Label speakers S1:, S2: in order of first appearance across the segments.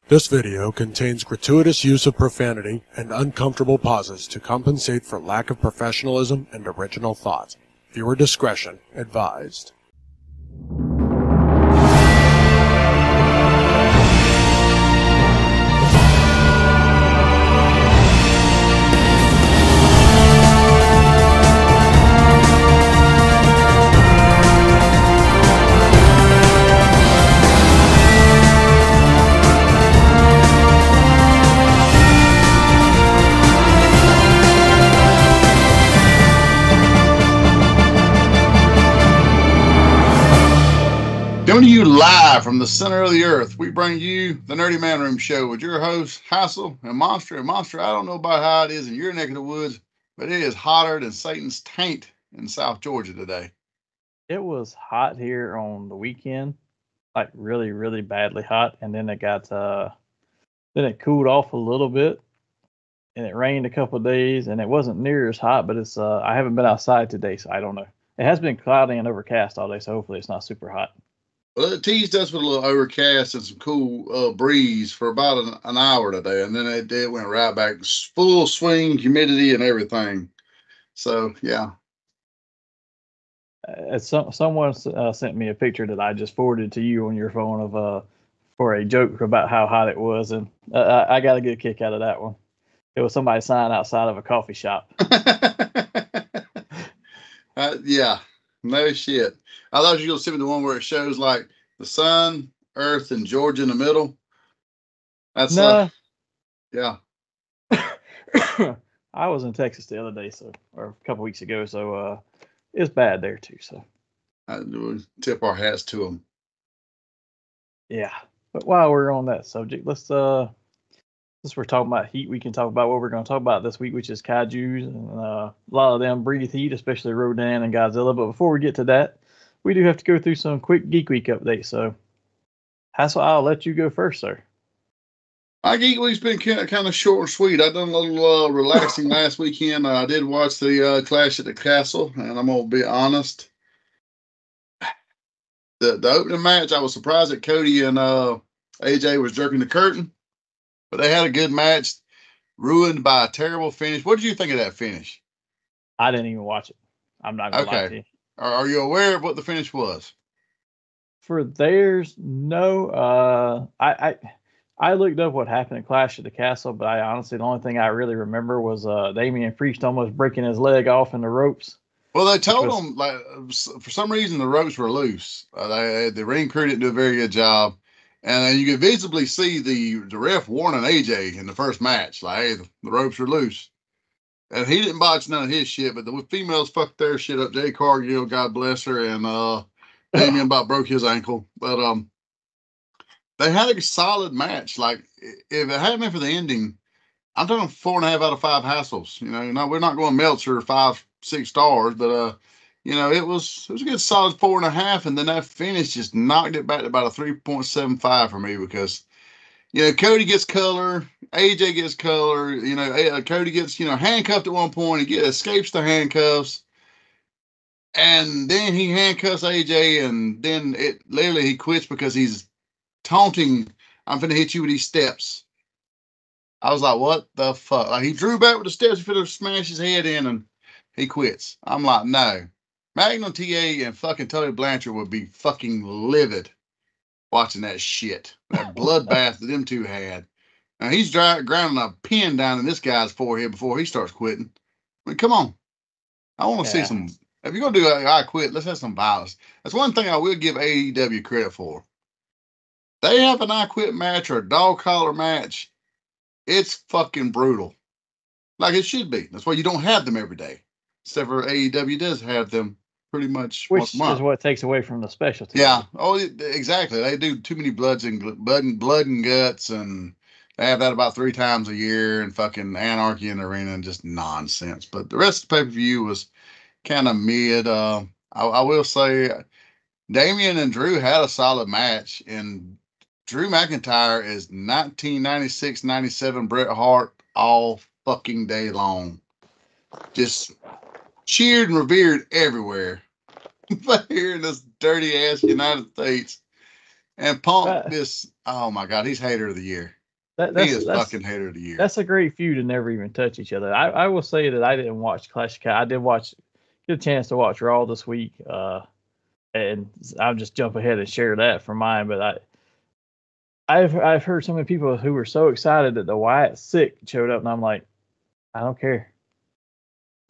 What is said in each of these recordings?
S1: This video contains gratuitous use of profanity and uncomfortable pauses to compensate for lack of professionalism and original thought. Viewer discretion advised.
S2: Coming to you live from the center of the earth, we bring you the Nerdy Manroom show with your hosts, Hassel and Monster. And Monster, I don't know about how it is in your neck of the woods, but it is hotter than Satan's taint in South Georgia today.
S3: It was hot here on the weekend, like really, really badly hot. And then it got, then it cooled off a little bit and it rained a couple of days and it wasn't near as hot, but it's, I haven't been outside today, so I don't know. It has been cloudy and overcast all day, so hopefully it's not super hot.
S2: Well, it teased us with a little overcast and some cool breeze for about an hour today, and then it went right back, full swing, humidity and everything. So, yeah.
S3: Someone sent me a picture that I just forwarded to you on your phone of for a joke about how hot it was, and I got a good kick out of that one. It was somebody signing outside of a coffee shop.
S2: Yeah, no shit. I thought you were going to send me the one where it shows like the sun, earth, and Georgia in the middle. That's yeah.
S3: I was in Texas the other day, or a couple weeks ago, so it's bad there too. So
S2: I would tip our hats to them.
S3: Yeah, but while we're on that subject, since we're talking about heat, we can talk about what we're going to talk about this week, which is kaijus, and a lot of them breathe heat, especially Rodan and Godzilla. But before we get to that, we do have to go through some quick Geek Week updates. So, Hassel, I'll let you go first, sir.
S2: My Geek Week's been kind of short and sweet. I done a little relaxing last weekend. I did watch the Clash at the Castle, and I'm going to be honest. The opening match, I was surprised that Cody and AJ was jerking the curtain, but they had a good match, ruined by a terrible finish. What did you think of that finish?
S3: I didn't even watch it. I'm not going to lie to you.
S2: Are you aware of what the finish was? For
S3: theirs, no. I looked up what happened at Clash at the Castle, but I honestly, the only thing I really remember was Damian Priest almost breaking his leg off in the ropes.
S2: Well, they told him, like, for some reason, the ropes were loose. The ring crew didn't do a very good job. And you could visibly see the ref warning AJ in the first match, like, hey, the ropes are loose. And he didn't botch none of his shit, but the females fucked their shit up. Jay Cargill, God bless her, and Damian about broke his ankle. But they had a solid match. Like, if it hadn't been for the ending, I'm talking 4.5 out of 5 hassles. You know, we're not going Meltzer 5, 6 stars, but you know, it was a good solid 4.5, and then that finish just knocked it back to about a 3.75 for me because, you know, Cody gets color, AJ gets color, you know, Cody gets, you know, handcuffed at one point, he escapes the handcuffs, and then he handcuffs AJ, and then literally he quits because he's taunting, I'm finna hit you with these steps. I was like, what the fuck? Like, he drew back with the steps, he finna smash his head in, and he quits. I'm like, no. Magnum TA and fucking Tully Blanchard would be fucking livid watching that shit. That bloodbath that them two had. Now he's grounding a pin down in this guy's forehead before he starts quitting. I mean, come on. I want to see some. If you're going to do I quit, let's have some violence. That's one thing I will give AEW credit for. They have an I quit match or a dog collar match. It's fucking brutal. Like it should be. That's why you don't have them every day. Except for AEW does have them pretty much once a month.
S3: Which is what takes away from the specialty.
S2: Yeah. Oh, exactly. They do too many blood and guts, and they have that about 3 times a year, and fucking anarchy in the arena and just nonsense. But the rest of the pay-per-view was kind of mid. I will say Damian and Drew had a solid match, and Drew McIntyre is 1996-97 Bret Hart all fucking day long. Just cheered and revered everywhere. But here in this dirty ass United States, and Punk, oh my God, he's hater of the year. He is fucking hater of the year.
S3: That's a great feud to never even touch each other. I will say that I didn't watch Clash of Kaiju. I did get a chance to watch Raw this week, and I'll just jump ahead and share that for mine. But I've heard so many people who were so excited that the Wyatt Sick showed up, and I'm like, I don't care.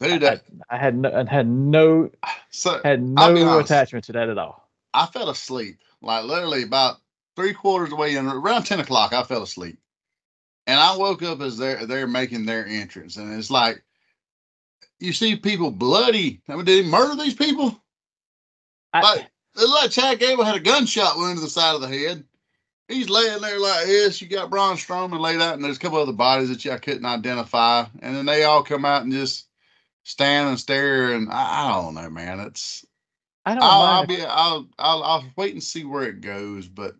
S2: Dude,
S3: I had no attachment to that at all.
S2: I fell asleep, like literally about 3/4 away in, around 10 o'clock. I fell asleep, and I woke up as they're making their entrance, and it's like you see people bloody. I mean, did he murder these people? Like Chad Gable had a gunshot wound to the side of the head. He's laying there like this. You got Braun Strowman laid out, and there's a couple other bodies that I couldn't identify, and then they all come out and just stand and stare, and I don't know, man. I'll wait and see where it goes, but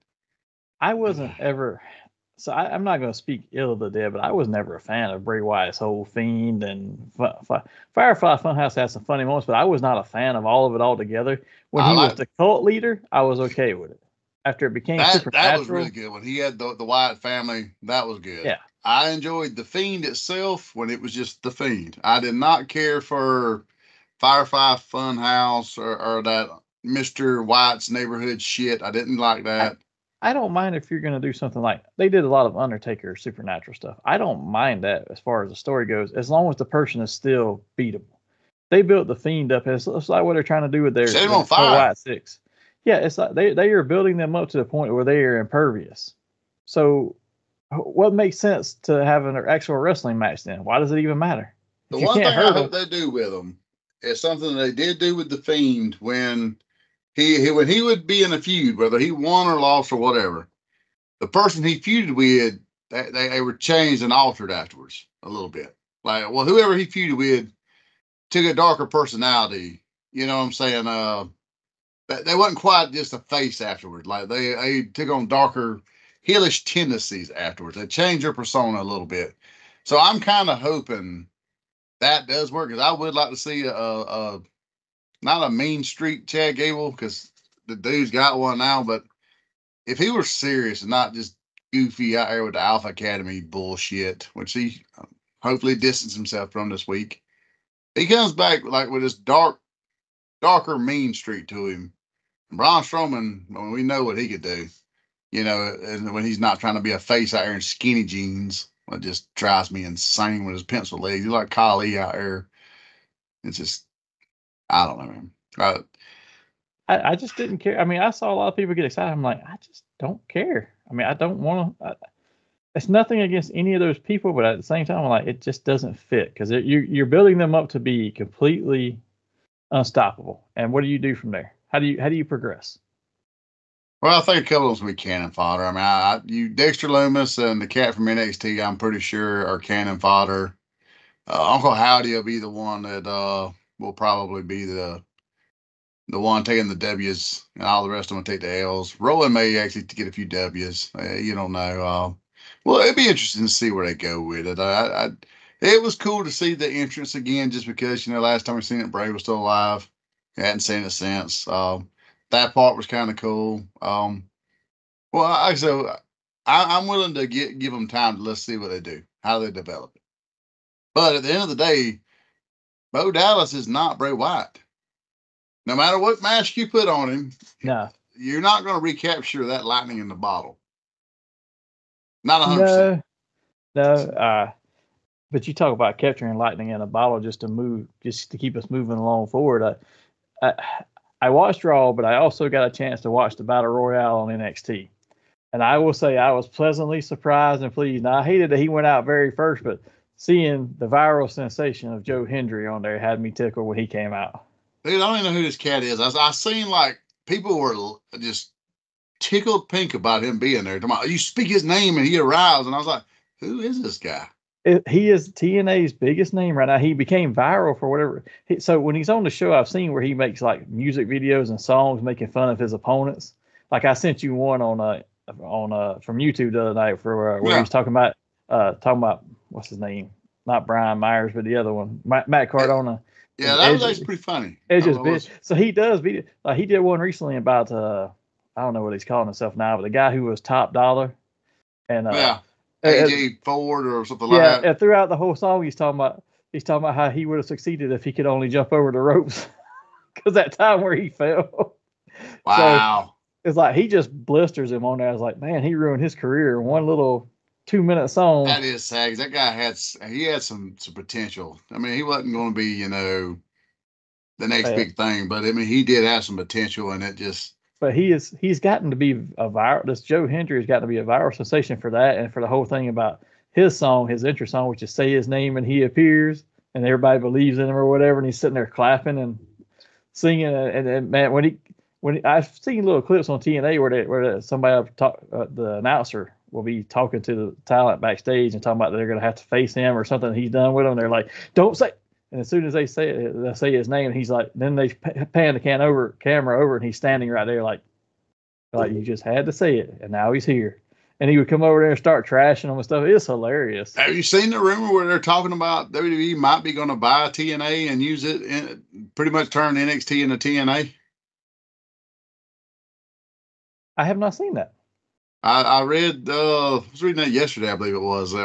S3: I wasn't ever. So I'm not going to speak ill of the dead, but I was never a fan of Bray Wyatt's whole Fiend and Firefly Funhouse had some funny moments, but I was not a fan of all of it altogether. When he was the cult leader, I was okay with it. After it became Supernatural,
S2: that was really good. When he had the Wyatt family, that was good.
S3: Yeah,
S2: I enjoyed the Fiend itself when it was just the Fiend. I did not care for Firefly Funhouse or that Mr. Wyatt's Neighborhood shit. I didn't like that.
S3: I don't mind if you're going to do something like they did a lot of Undertaker Supernatural stuff. I don't mind that as far as the story goes, as long as the person is still beatable. They built the Fiend up. It's like what they're trying to do with their Wyatt Six. Yeah, it's like they are building them up to the point where they are impervious. So what makes sense to have an actual wrestling match then? Why does it even matter?
S2: The one thing I hope they do with them is something they did do with the Fiend when he would be in a feud, whether he won or lost or whatever. The person he feuded with, they were changed and altered afterwards a little bit. Like, well, whoever he feuded with took a darker personality. You know what I'm saying? They wasn't quite just a face afterwards. Like they took on darker, heelish tendencies afterwards. They changed their persona a little bit. So I'm kind of hoping that does work, because I would like to see not a mean streak Chad Gable, because the dude's got one now, but if he were serious and not just goofy out there with the Alpha Academy bullshit, which he hopefully distanced himself from this week, he comes back like with this darker mean streak to him. Braun Strowman, well, we know what he could do, you know, and when he's not trying to be a face out there in skinny jeans, it just drives me insane with his pencil legs. He's like Kali out there. It's just, I don't know, man.
S3: I just didn't care. I mean, I saw a lot of people get excited. I'm like, I just don't care. I mean, I don't want to. It's nothing against any of those people, but at the same time, I'm like, it just doesn't fit, because you're building them up to be completely unstoppable. And what do you do from there? How do you progress?
S2: Well, I think a couple of them will be cannon fodder. I mean, Dexter Lumis and the cat from NXT, I'm pretty sure are cannon fodder. Uncle Howdy will be the one that will probably be the one taking the W's, and all the rest of them will take the L's. Rowan may actually get a few W's. You don't know. Well, it'd be interesting to see where they go with it. It was cool to see the entrance again, just because, you know, last time we seen it, Bray was still alive. I hadn't seen it since. That part was kind of cool. Well, I'm willing to give them time to let's see what they do, how they develop it. But at the end of the day, Bo Dallas is not Bray Wyatt. No matter what mask you put on him, you're not going to recapture that lightning in the bottle. Not 100%.
S3: No. But you talk about capturing lightning in a bottle just to keep us moving along forward. I watched Raw, but I also got a chance to watch the Battle Royale on NXT. And I will say I was pleasantly surprised and pleased. Now, I hated that he went out very first, but seeing the viral sensation of Joe Hendry on there had me tickled when he came out.
S2: Dude, I don't even know who this cat is. I seen like people were just tickled pink about him being there. You speak his name and he arrives, and I was like, who is this guy?
S3: He is TNA's biggest name right now. He became viral for whatever. So when he's on the show, I've seen where he makes like music videos and songs making fun of his opponents. Like I sent you one on from YouTube the other night for where he was talking about what's his name? Not Brian Myers, but the other one, Matt Cardona.
S2: Yeah, that was actually pretty funny.
S3: So he does video. He did one recently about I don't know what he's calling himself now, but the guy who was Top Dollar, and
S2: AJ Ford or something
S3: yeah,
S2: like that.
S3: and throughout the whole song, he's talking about how he would have succeeded if he could only jump over the ropes, because that time where he fell.
S2: Wow.
S3: So it's like he just blisters him on there. I was like, man, he ruined his career in one little 2-minute song.
S2: That is sad. That guy had some potential. I mean, he wasn't going to be, you know, the next big thing, but I mean, he did have some potential, and it just.
S3: But he's gotten to be a viral. This Joe Hendry has gotten to be a viral sensation for that, and for the whole thing about his song, his intro song, which is "Say His Name and He Appears," and everybody believes in him or whatever, and he's sitting there clapping and singing. And man, when I've seen little clips on TNA where somebody the announcer will be talking to the talent backstage and talking about that they're going to have to face him or something he's done with them. They're like, "Don't say." And as soon as they say his name, he's like, then they pan the camera over, and he's standing right there, like you just had to say it, and now he's here. And he would come over there and start trashing them and stuff. It's hilarious.
S2: Have you seen the rumor where they're talking about WWE might be going to buy TNA and use it pretty much turn NXT into TNA?
S3: I have not seen that.
S2: I read, I was reading that yesterday, I believe it was.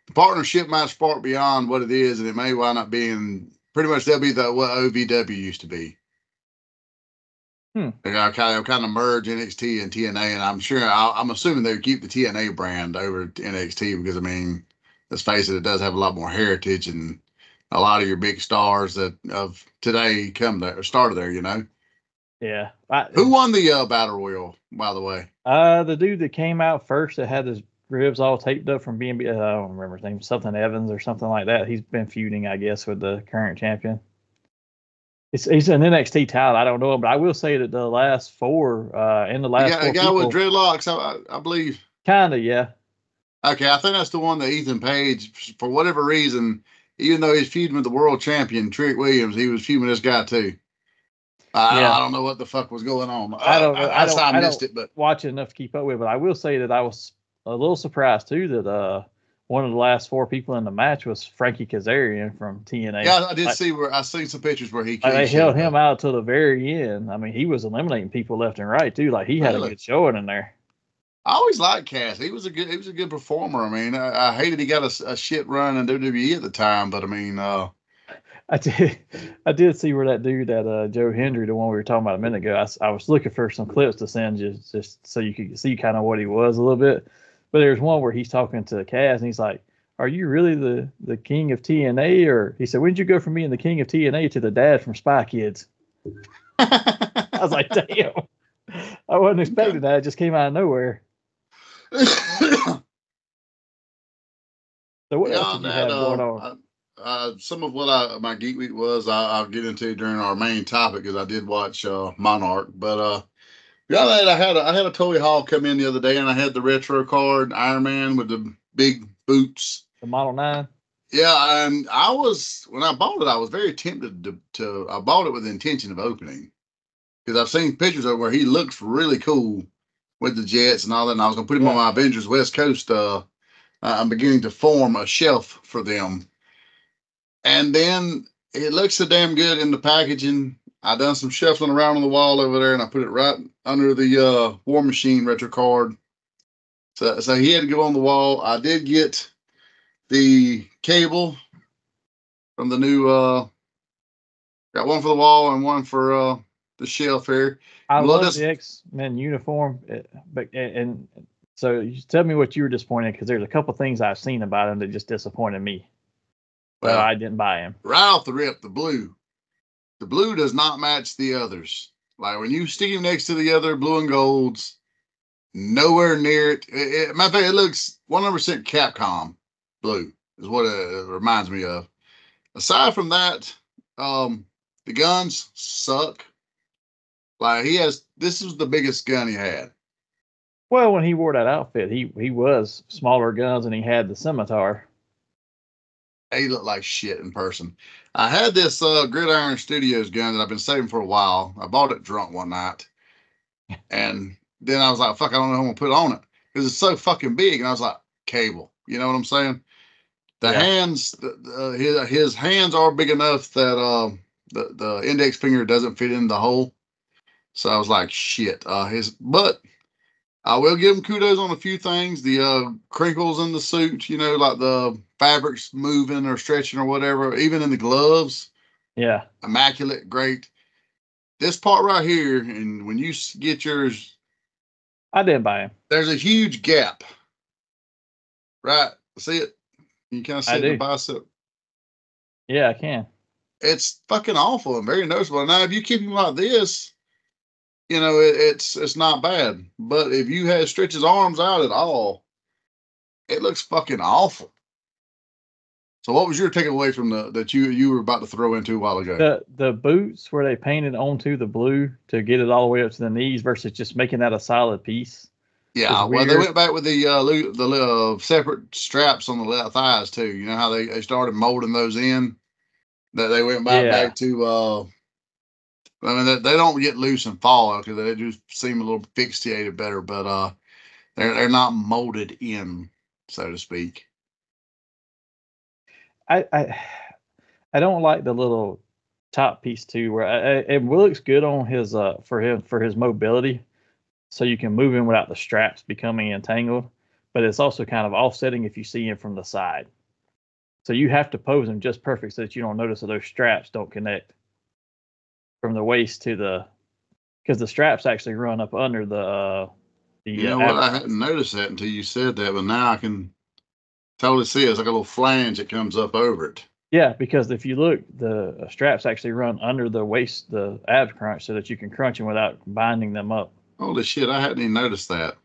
S2: The partnership might spark beyond what it is, and it may wind up being pretty much they'll be what OVW used to be. They're gonna kind of merge NXT and TNA, and I'm assuming they would keep the TNA brand over NXT because I mean, let's face it does have a lot more heritage, and a lot of your big stars that of today come there, started there, you know.
S3: Yeah.
S2: Who won the Battle Royal, by the way?
S3: The dude that came out first that had his ribs all taped up from being, I don't remember his name, something Evans or something like that. He's been feuding, I guess, with the current champion. He's an NXT talent. I don't know him, but I will say that the last four, in the last four,
S2: a guy with dreadlocks, I believe.
S3: Kinda, yeah.
S2: Okay, I think that's the one that Ethan Page, for whatever reason, even though he's feuding with the world champion Trick Williams, he was feuding this guy too. I don't know what the fuck was going on.
S3: I don't know.
S2: I missed it, but
S3: watch it enough to keep up with. But I will say that I was a little surprised too that one of the last four people in the match was Frankie Kazarian from TNA.
S2: Yeah, I did I seen some pictures where
S3: they held him out till the very end. I mean, he was eliminating people left and right too. Like he had a good showing in there.
S2: I always liked Cass. He was a good performer. I mean, I hated he got a shit run in WWE at the time, but I mean,
S3: I did see where that dude, that Joe Hendry, the one we were talking about a minute ago. I was looking for some clips to send you just so you could see kind of what he was a little bit. But there's one where he's talking to Cass and he's like, "Are you really the king of TNA?" Or he said, "When did you go from being the king of TNA to the dad from Spy Kids?" I was like, "Damn, I wasn't expecting that. It just came out of nowhere." So what else did you have going on?
S2: Some of what my Geek Week was, I'll get into during our main topic because I did watch Monarch. But I had a toy haul come in the other day, and I had the retro card Iron Man with the big boots,
S3: the Model 9.
S2: Yeah, and when I bought it, I was very tempted to I bought it with the intention of opening because I've seen pictures of where he looks really cool with the jets and all that, and I was gonna put him on my Avengers West Coast. I'm beginning to form a shelf for them. And then it looks so damn good in the packaging. I done some shuffling around on the wall over there, and I put it right under the War Machine retro card. So he had to go on the wall. I did get the cable from the new. Got one for the wall and one for the shelf here.
S3: I love the X-Men uniform, and so you tell me what you were disappointed because there's a couple things I've seen about him that just disappointed me. Well, I didn't buy him.
S2: Right off the rip, the blue does not match the others. Like when you stick him next to the other blue and golds, nowhere near it. Matter of fact, it looks 100% Capcom blue is what it reminds me of. Aside from that, the guns suck. Like this was the biggest gun he had.
S3: Well, when he wore that outfit, he was smaller guns and he had the scimitar.
S2: He looked like shit in person. I had this Gridiron Studios gun that I've been saving for a while. I bought it drunk one night. And then I was like, fuck, I don't know what I'm going to put on it. Because it's so fucking big. And I was like, cable. You know what I'm saying? The hands, his hands are big enough that the index finger doesn't fit in the hole. So I was like, shit. But I will give him kudos on a few things. The crinkles in the suit, like the fabrics moving or stretching or whatever, even in the gloves.
S3: Yeah.
S2: Immaculate, great. This part right here, and when you get yours,
S3: I did buy him.
S2: there's a huge gap. Right? See it? You kind of see it in the bicep.
S3: Yeah, I can.
S2: It's fucking awful and very noticeable. Now, if you keep him like this, it's not bad. But if you stretch his arms out at all, it looks fucking awful. So, what was your takeaway from that you were about to throw into a while ago?
S3: The boots where they painted onto the blue to get it all the way up to the knees versus just making that a solid piece.
S2: Yeah, well, they went back with the separate straps on the thighs too. You know how they started molding those in. That they went back to. I mean, they don't get loose and fall because they just seem a little fixated better, but they're not molded in, so to speak.
S3: I don't like the little top piece too, where it looks good on his for his mobility, so you can move him without the straps becoming entangled. But it's also kind of offsetting if you see him from the side. So you have to pose him just perfect so that you don't notice that those straps don't connect from the waist to because the straps actually run up under the.
S2: You know what? I hadn't noticed that until you said that, but now I can totally see it. It's like a little flange that comes up over it.
S3: Yeah, because if you look, the straps actually run under the waist, the abs crunch, so that you can crunch them without binding them up.
S2: Holy shit, I hadn't even noticed that.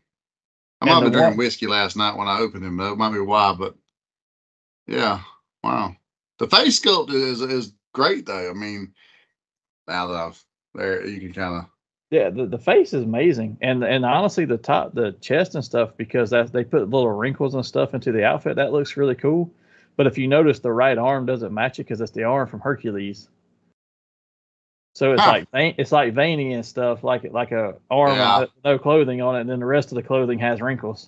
S2: I might have been drinking whiskey last night when I opened him, though. It might be why, but yeah, wow. The face sculpt is great, though. I mean, now that I've there, you can kind of.
S3: Yeah, the face is amazing, and honestly, the chest and stuff, because they put little wrinkles and stuff into the outfit, that looks really cool. But if you notice, the right arm doesn't match it because it's the arm from Hercules. So it's like veiny and stuff, like a arm with no clothing on it, and then the rest of the clothing has wrinkles.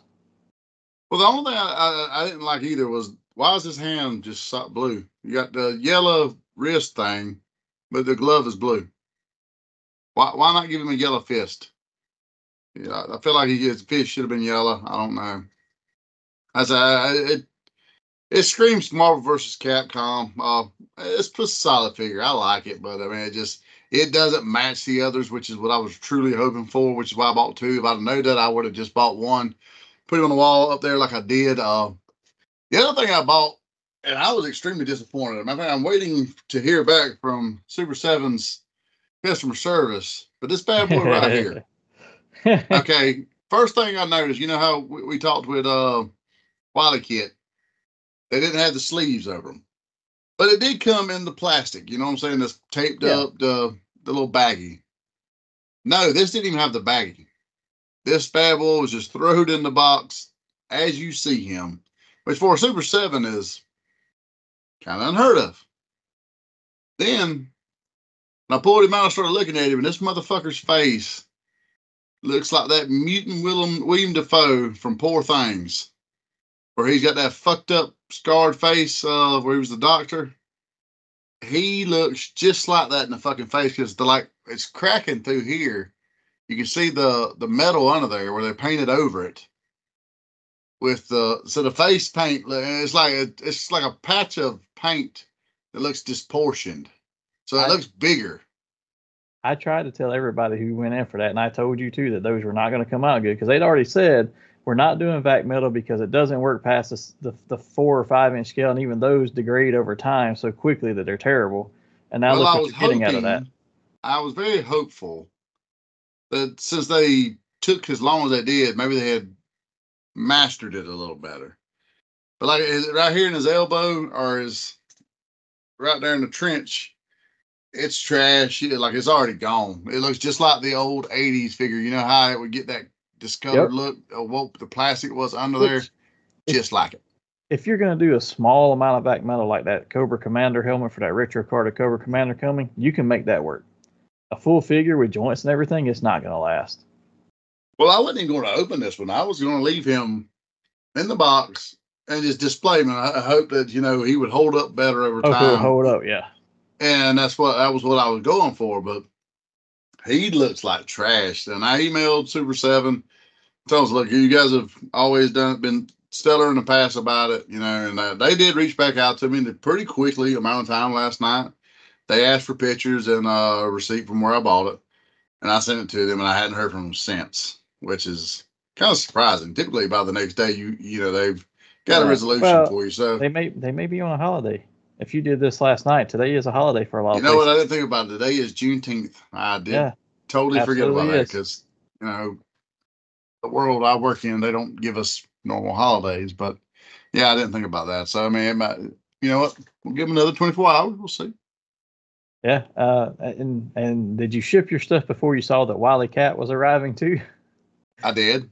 S2: Well, the only thing I didn't like either was, why is his hand just blue? You got the yellow wrist thing, but the glove is blue. Why not give him a yellow fist? Yeah, I feel like his fist should have been yellow. I don't know. It screams Marvel versus Capcom. It's a solid figure. I like it, but I mean, it doesn't match the others, which is what I was truly hoping for, which is why I bought two. If I'd known that, I would have just bought one, put it on the wall up there like I did. The other thing I bought, and I was extremely disappointed. I'm waiting to hear back from Super 7's customer service, but this bad boy right here. Okay, first thing I noticed, you know how we talked with Wily Kit, they didn't have the sleeves over them, but it did come in the plastic. You know what I'm saying? This taped up the little baggie. No, this didn't even have the baggie. This bad boy was just thrown in the box as you see him, which for a Super 7 is kind of unheard of. Then I pulled him out and started looking at him, and this motherfucker's face looks like that mutant William Dafoe from Poor Things, where he's got that fucked up, scarred face where he was the doctor. He looks just like that in the fucking face because it's cracking through here. You can see the metal under there where they painted over it with the face paint. It's like a patch of paint that looks disproportioned, so it looks bigger.
S3: I tried to tell everybody who went in for that, and I told you too that those were not going to come out good because they'd already said we're not doing vac metal because it doesn't work past the 4 or 5 inch scale, and even those degrade over time so quickly that they're terrible. And now look what you're getting out of that.
S2: I was very hopeful that since they took as long as they did, maybe they had mastered it a little better. But like right here in his elbow or his right there in the trench, it's trash. Like it's already gone. It looks just like the old 80s figure. You know how it would get that discolored look of what the plastic was under there? Just like it.
S3: If you're going to do a small amount of vac metal like that Cobra Commander helmet for that retro card of Cobra Commander coming, you can make that work. A full figure with joints and everything, it's not going to last.
S2: Well, I wasn't even going to open this one. I was going to leave him in the box and just display him. And I hope that, he would hold up better over time.
S3: Oh, hold up, yeah.
S2: And that was what I was going for. But he looks like trash. And I emailed Super 7. Tell us, look, you guys have always been stellar in the past about it, and they did reach back out to me pretty quickly, amount of time last night. They asked for pictures and a receipt from where I bought it, and I sent it to them, and I hadn't heard from them since, which is kind of surprising. Typically, by the next day, they've got a resolution for you. So
S3: they may be on a holiday. If you did this last night, today is a holiday for a lot of places.
S2: What? I didn't think about it. Today is Juneteenth. I did totally forget about that because, the world I work in, they don't give us normal holidays. But, yeah, I didn't think about that. So, I mean, it might, you know what? We'll give them another 24 hours. We'll see.
S3: Yeah. And did you ship your stuff before you saw that Wily Cat was arriving too?
S2: I did.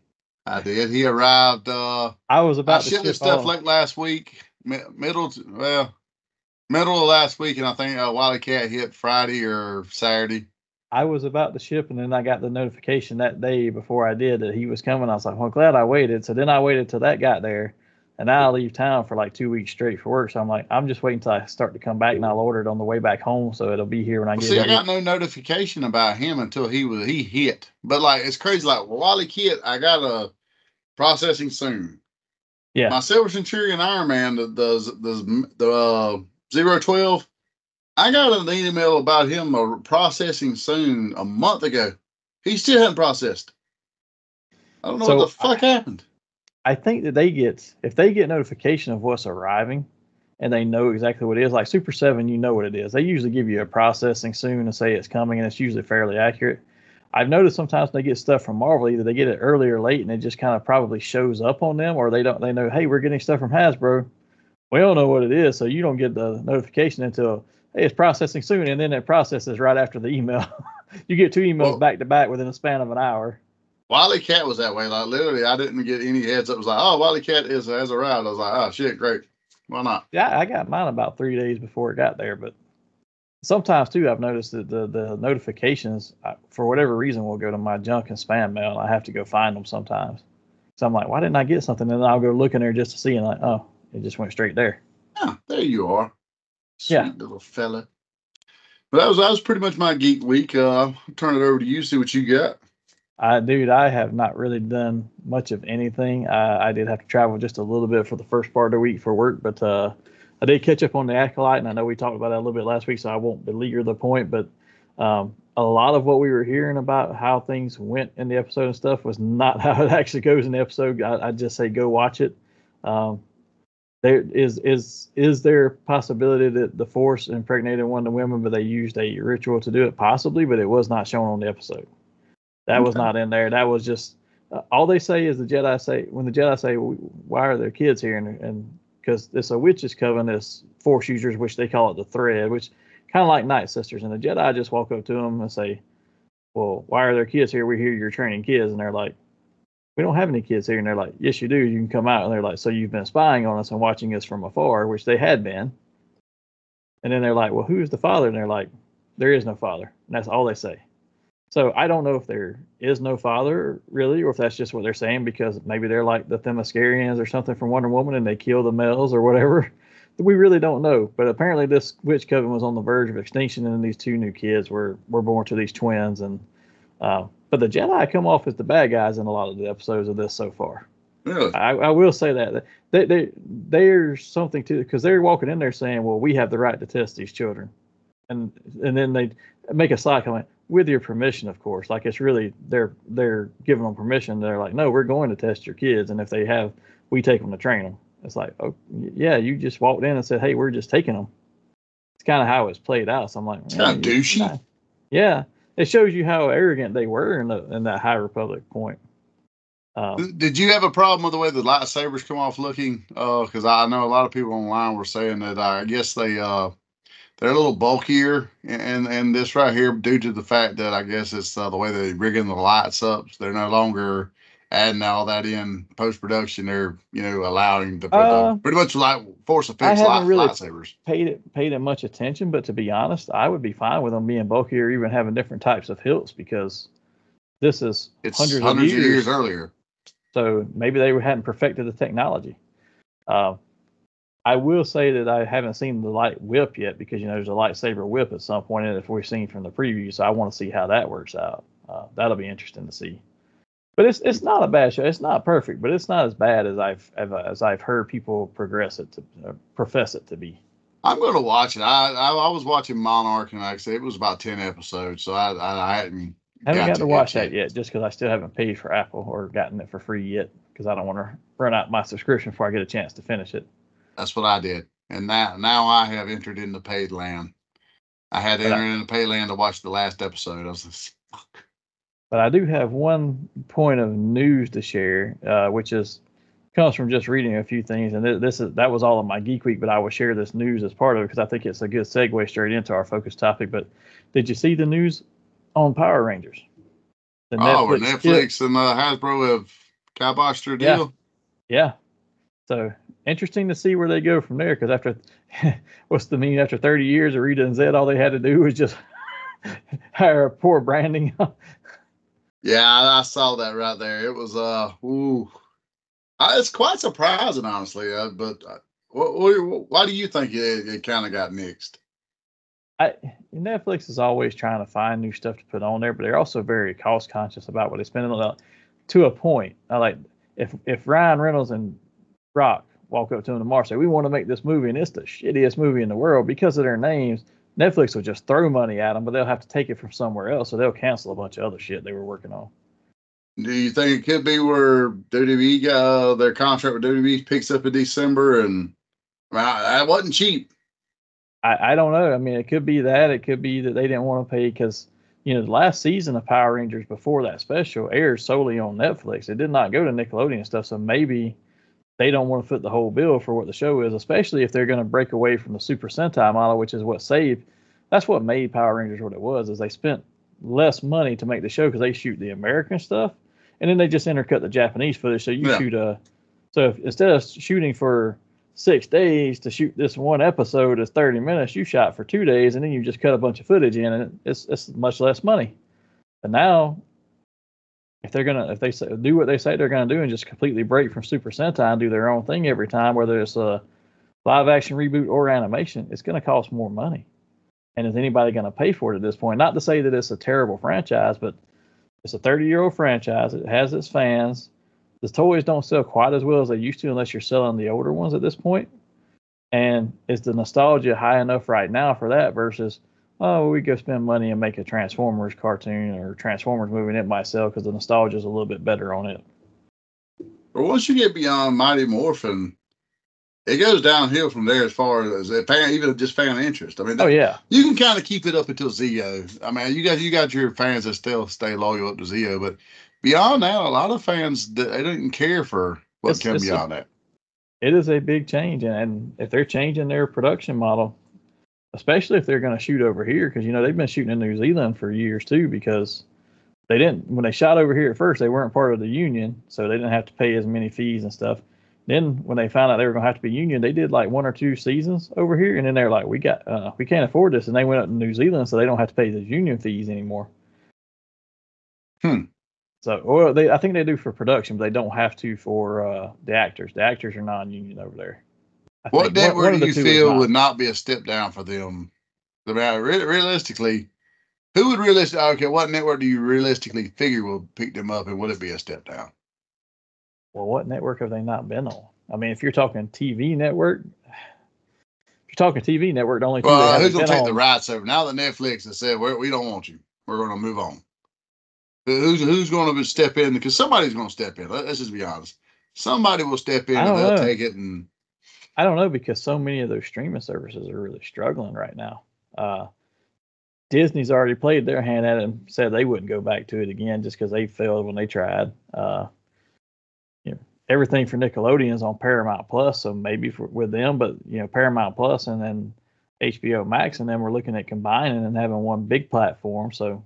S2: He arrived.
S3: I was about to
S2: ship his stuff late last week, middle of last week, and I think Wily Cat hit Friday or Saturday.
S3: I was about to ship, and then I got the notification that day before I did that he was coming. I was like, well, glad I waited. So then I waited till that got there, and now I leave town for like 2 weeks straight for work. So I'm like, I'm just waiting till I start to come back, and I'll order it on the way back home, so it'll be here when I get.
S2: See, I got no notification about him until he hit. But like, it's crazy. Like Wally Cat, I got a processing soon.
S3: Yeah.
S2: My Silver Centurion Iron Man, the 012. I got an email about him processing soon a month ago. He still hadn't processed. I don't know what the fuck happened.
S3: I think that if they get notification of what's arriving and they know exactly what it is, like Super 7, you know what it is. They usually give you a processing soon and say it's coming, and it's usually fairly accurate. I've noticed sometimes when they get stuff from Marvel, either they get it early or late, and it just kind of probably shows up on them, or they know, hey, we're getting stuff from Hasbro. We don't know what it is, so you don't get the notification until, hey, it's processing soon, and then it processes right after the email. You get 2 emails back to back within a span of an hour.
S2: Wily Cat was that way. Like literally, I didn't get any heads up. It was like, oh, Wily Cat has arrived. I was like, oh shit, great. Why not?
S3: Yeah, I got mine about 3 days before it got there, but sometimes too, I've noticed that the notifications, for whatever reason, will go to my junk and spam mail, and I have to go find them sometimes. So I'm like, why didn't I get something? And then I'll go look in there just to see, and like, oh, it just went straight there.
S2: Yeah, there you are. Sweet little fella. But that was pretty much my geek week. I'll turn it over to you, see what you got.
S3: Dude, I have not really done much of anything. I did have to travel just a little bit for the first part of the week for work, but I did catch up on the Acolyte, and I know we talked about that a little bit last week, so I won't beleaguer the point, but a lot of what we were hearing about how things went in the episode and stuff was not how it actually goes in the episode. I'd just say go watch it. There is there a possibility that the Force impregnated one of the women, but they used a ritual to do it? Possibly, but it was not shown on the episode. That was not in there. That was just all they say is when the Jedi say, why are there kids here? And because it's a witch's coven, it's Force users, which they call it the Thread, which kind of like Night Sisters. And the Jedi just walk up to them and say, well, why are there kids here? We hear you're training kids. And they're like, we don't have any kids here. And they're like, yes, you do. You can come out. And they're like, so you've been spying on us and watching us from afar, which they had been. And then they're like, well, who's the father? And they're like, there is no father. And that's all they say. So I don't know if there is no father really, or if that's just what they're saying because maybe they're like the Themyscirians or something from Wonder Woman and they kill the males or whatever. We really don't know. But apparently this witch coven was on the verge of extinction, and these 2 new kids were born to these twins. And but the Jedi come off as the bad guys in a lot of the episodes of this so far.
S2: Really?
S3: I will say that there's something to it because they're walking in there saying, well, we have the right to test these children. And then they make a side comment, with your permission, of course. Like it's really they're giving them permission. They're like, no, we're going to test your kids, and if they have, we take them to train them. It's like, oh yeah, you just walked in and said, hey, we're just taking them. It's kind of how it's played out. So I'm like,
S2: it's kind of douchey.
S3: Yeah, it shows you how arrogant they were in that High Republic point.
S2: Did you have a problem with the way the lightsabers come off looking? Because I know a lot of people online were saying that I guess they're a little bulkier and this right here due to the fact that I guess it's the way they're rigging the lights up. So they're no longer adding all that in post-production. They're, allowing to put pretty much like Force Effects lightsabers.
S3: Paid it much attention, but to be honest, I would be fine with them being bulkier, or even having different types of hilts because it's hundreds of years
S2: earlier.
S3: So maybe they hadn't perfected the technology. I will say that I haven't seen the light whip yet because, there's a lightsaber whip at some point in it if we've seen from the preview. So I want to see how that works out. That'll be interesting to see. But it's not a bad show. It's not perfect, but it's not as bad as I've heard people profess it to be.
S2: I'm going to watch it. I was watching Monarch, and like I said, it was about 10 episodes, so I hadn't
S3: Got to watch that yet, just because I still haven't paid for Apple or gotten it for free yet, because I don't want to run out my subscription before I get a chance to finish it.
S2: That's what I did, and now I have entered into paid land. I had to enter into paid land to watch the last episode. I was just,
S3: but I do have one point of news to share, which comes from just reading a few things, and that was all of my Geek Week. But I will share this news as part of it because I think it's a good segue straight into our focus topic. But did you see the news on Power Rangers?
S2: Netflix and Hasbro have kiboshed their deal.
S3: Yeah. So interesting to see where they go from there. Because after after 30 years of Rita and Zed, all they had to do was just hire poor branding.
S2: Yeah, I saw that right there. It was it's quite surprising, honestly. But why do you think it kind of got nixed?
S3: Netflix is always trying to find new stuff to put on there, but they're also very cost conscious about what they spend on to a point. If Ryan Reynolds and Rock walk up to him tomorrow and say, we want to make this movie and it's the shittiest movie in the world, because of their names, Netflix will just throw money at them, but they'll have to take it from somewhere else, so they'll cancel a bunch of other shit they were working on.
S2: Do you think it could be where WWE their contract with WWE picks up in December, and that wasn't cheap?
S3: I don't know. I mean, it could be that. It could be that they didn't want to pay because, the last season of Power Rangers before that special aired solely on Netflix. It did not go to Nickelodeon and stuff, so maybe they don't want to foot the whole bill for what the show is, especially if they're going to break away from the Super Sentai model, which is that's what made Power Rangers what it was, is they spent less money to make the show because they shoot the American stuff, and then they just intercut the Japanese footage. So so instead of shooting for 6 days to shoot this one episode is 30 minutes, you shot for 2 days, and then you just cut a bunch of footage in, and it's much less money. But now, if they do what they say they're gonna do and just completely break from Super Sentai and do their own thing every time, whether it's a live action reboot or animation, it's gonna cost more money. And is anybody gonna pay for it at this point? Not to say that it's a terrible franchise, but it's a 30-year-old franchise. It has its fans. The toys don't sell quite as well as they used to unless you're selling the older ones at this point. And is the nostalgia high enough right now for that versus, we go spend money and make a Transformers cartoon or Transformers movie and it might sell because the nostalgia is a little bit better on it.
S2: But once you get beyond Mighty Morphin, it goes downhill from there as far as even just fan interest. I mean, you can kind of keep it up until Zeo. I mean, you got your fans that still stay loyal up to Zeo, but beyond that, a lot of fans, they didn't care for what comes beyond that.
S3: It is a big change, and if they're changing their production model, especially if they're going to shoot over here, because they've been shooting in New Zealand for years too, because when they shot over here at first, they weren't part of the union, so they didn't have to pay as many fees and stuff. Then when they found out they were going to have to be union, they did like 1 or 2 seasons over here, and then they're like, we can't afford this, and they went up to New Zealand, so they don't have to pay the union fees anymore. So, I think they do for production, but they don't have to for the actors. The actors are non-union over there.
S2: What network do you feel would not be a step down for them? I mean, realistically, what network do you realistically figure will pick them up, and would it be a step down?
S3: Well, what network have they not been on? I mean, if you're talking TV network, the only two they haven't
S2: who's going to take the rights over? Now that Netflix has said, we don't want you, we're going to move on. Who's going to step in? Because somebody's going to step in. Let's just be honest. Somebody will step in and they'll take it. And
S3: I don't know, because so many of those streaming services are really struggling right now. Disney's already played their hand at it and said they wouldn't go back to it again just because they failed when they tried. Everything for Nickelodeon is on Paramount Plus, so maybe with them, but Paramount Plus and then HBO Max, and then we're looking at combining and having one big platform. So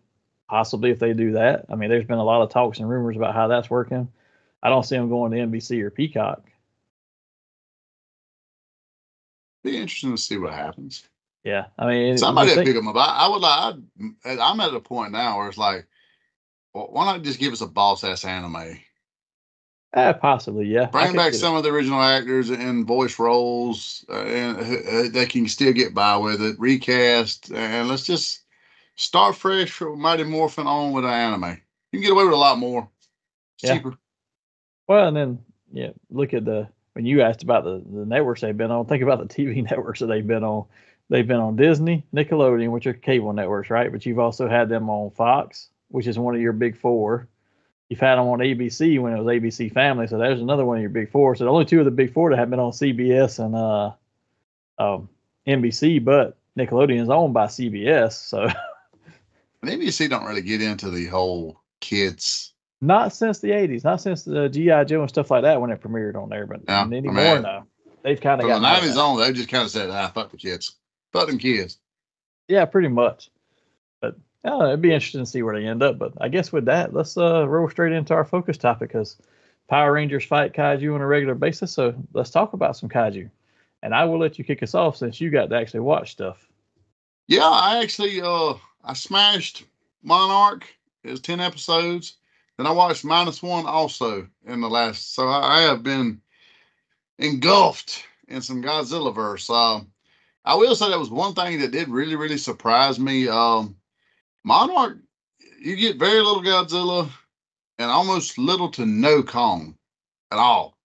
S3: possibly if they do that, I mean, there's been a lot of talks and rumors about how that's working. I don't see them going to NBC or Peacock.
S2: Be interesting to see what happens.
S3: Yeah, I mean,
S2: somebody will pick them up. I'm at a point now where it's like, well, why not just give us a boss ass anime?
S3: Possibly, yeah.
S2: Bring back some of the original actors in voice roles, and they can still get by with it. Recast, and let's just start fresh from Mighty Morphin on with an anime. You can get away with a lot more. It's cheaper.
S3: Well, and then look at when you asked about the networks they've been on. Think about the TV networks that they've been on. They've been on Disney, Nickelodeon, which are cable networks, right? But you've also had them on Fox, which is one of your big four. You've had them on ABC when it was ABC Family, so there's another one of your big four. So the only two of the big four that have been on CBS and NBC, but Nickelodeon is owned by CBS, so.
S2: NBC don't really get into the whole kids.
S3: Not since the 80s, not since the G.I. Joe and stuff like that when it premiered on there, but anymore now. They've kind of got
S2: the 90s on, they just kind of said, fuck the kids. Fuck them kids.
S3: Yeah, pretty much. But it'd be interesting to see where they end up. But I guess with that, let's roll straight into our focus topic, because Power Rangers fight Kaiju on a regular basis. So let's talk about some Kaiju. And I will let you kick us off since you got to actually watch stuff.
S2: Yeah, I actually I smashed Monarch. It was 10 episodes. Then I watched -1 also in the last. So I have been engulfed in some Godzilla-verse. I will say that was one thing that did really, really surprise me. Monarch, you get very little Godzilla and almost little to no Kong at all.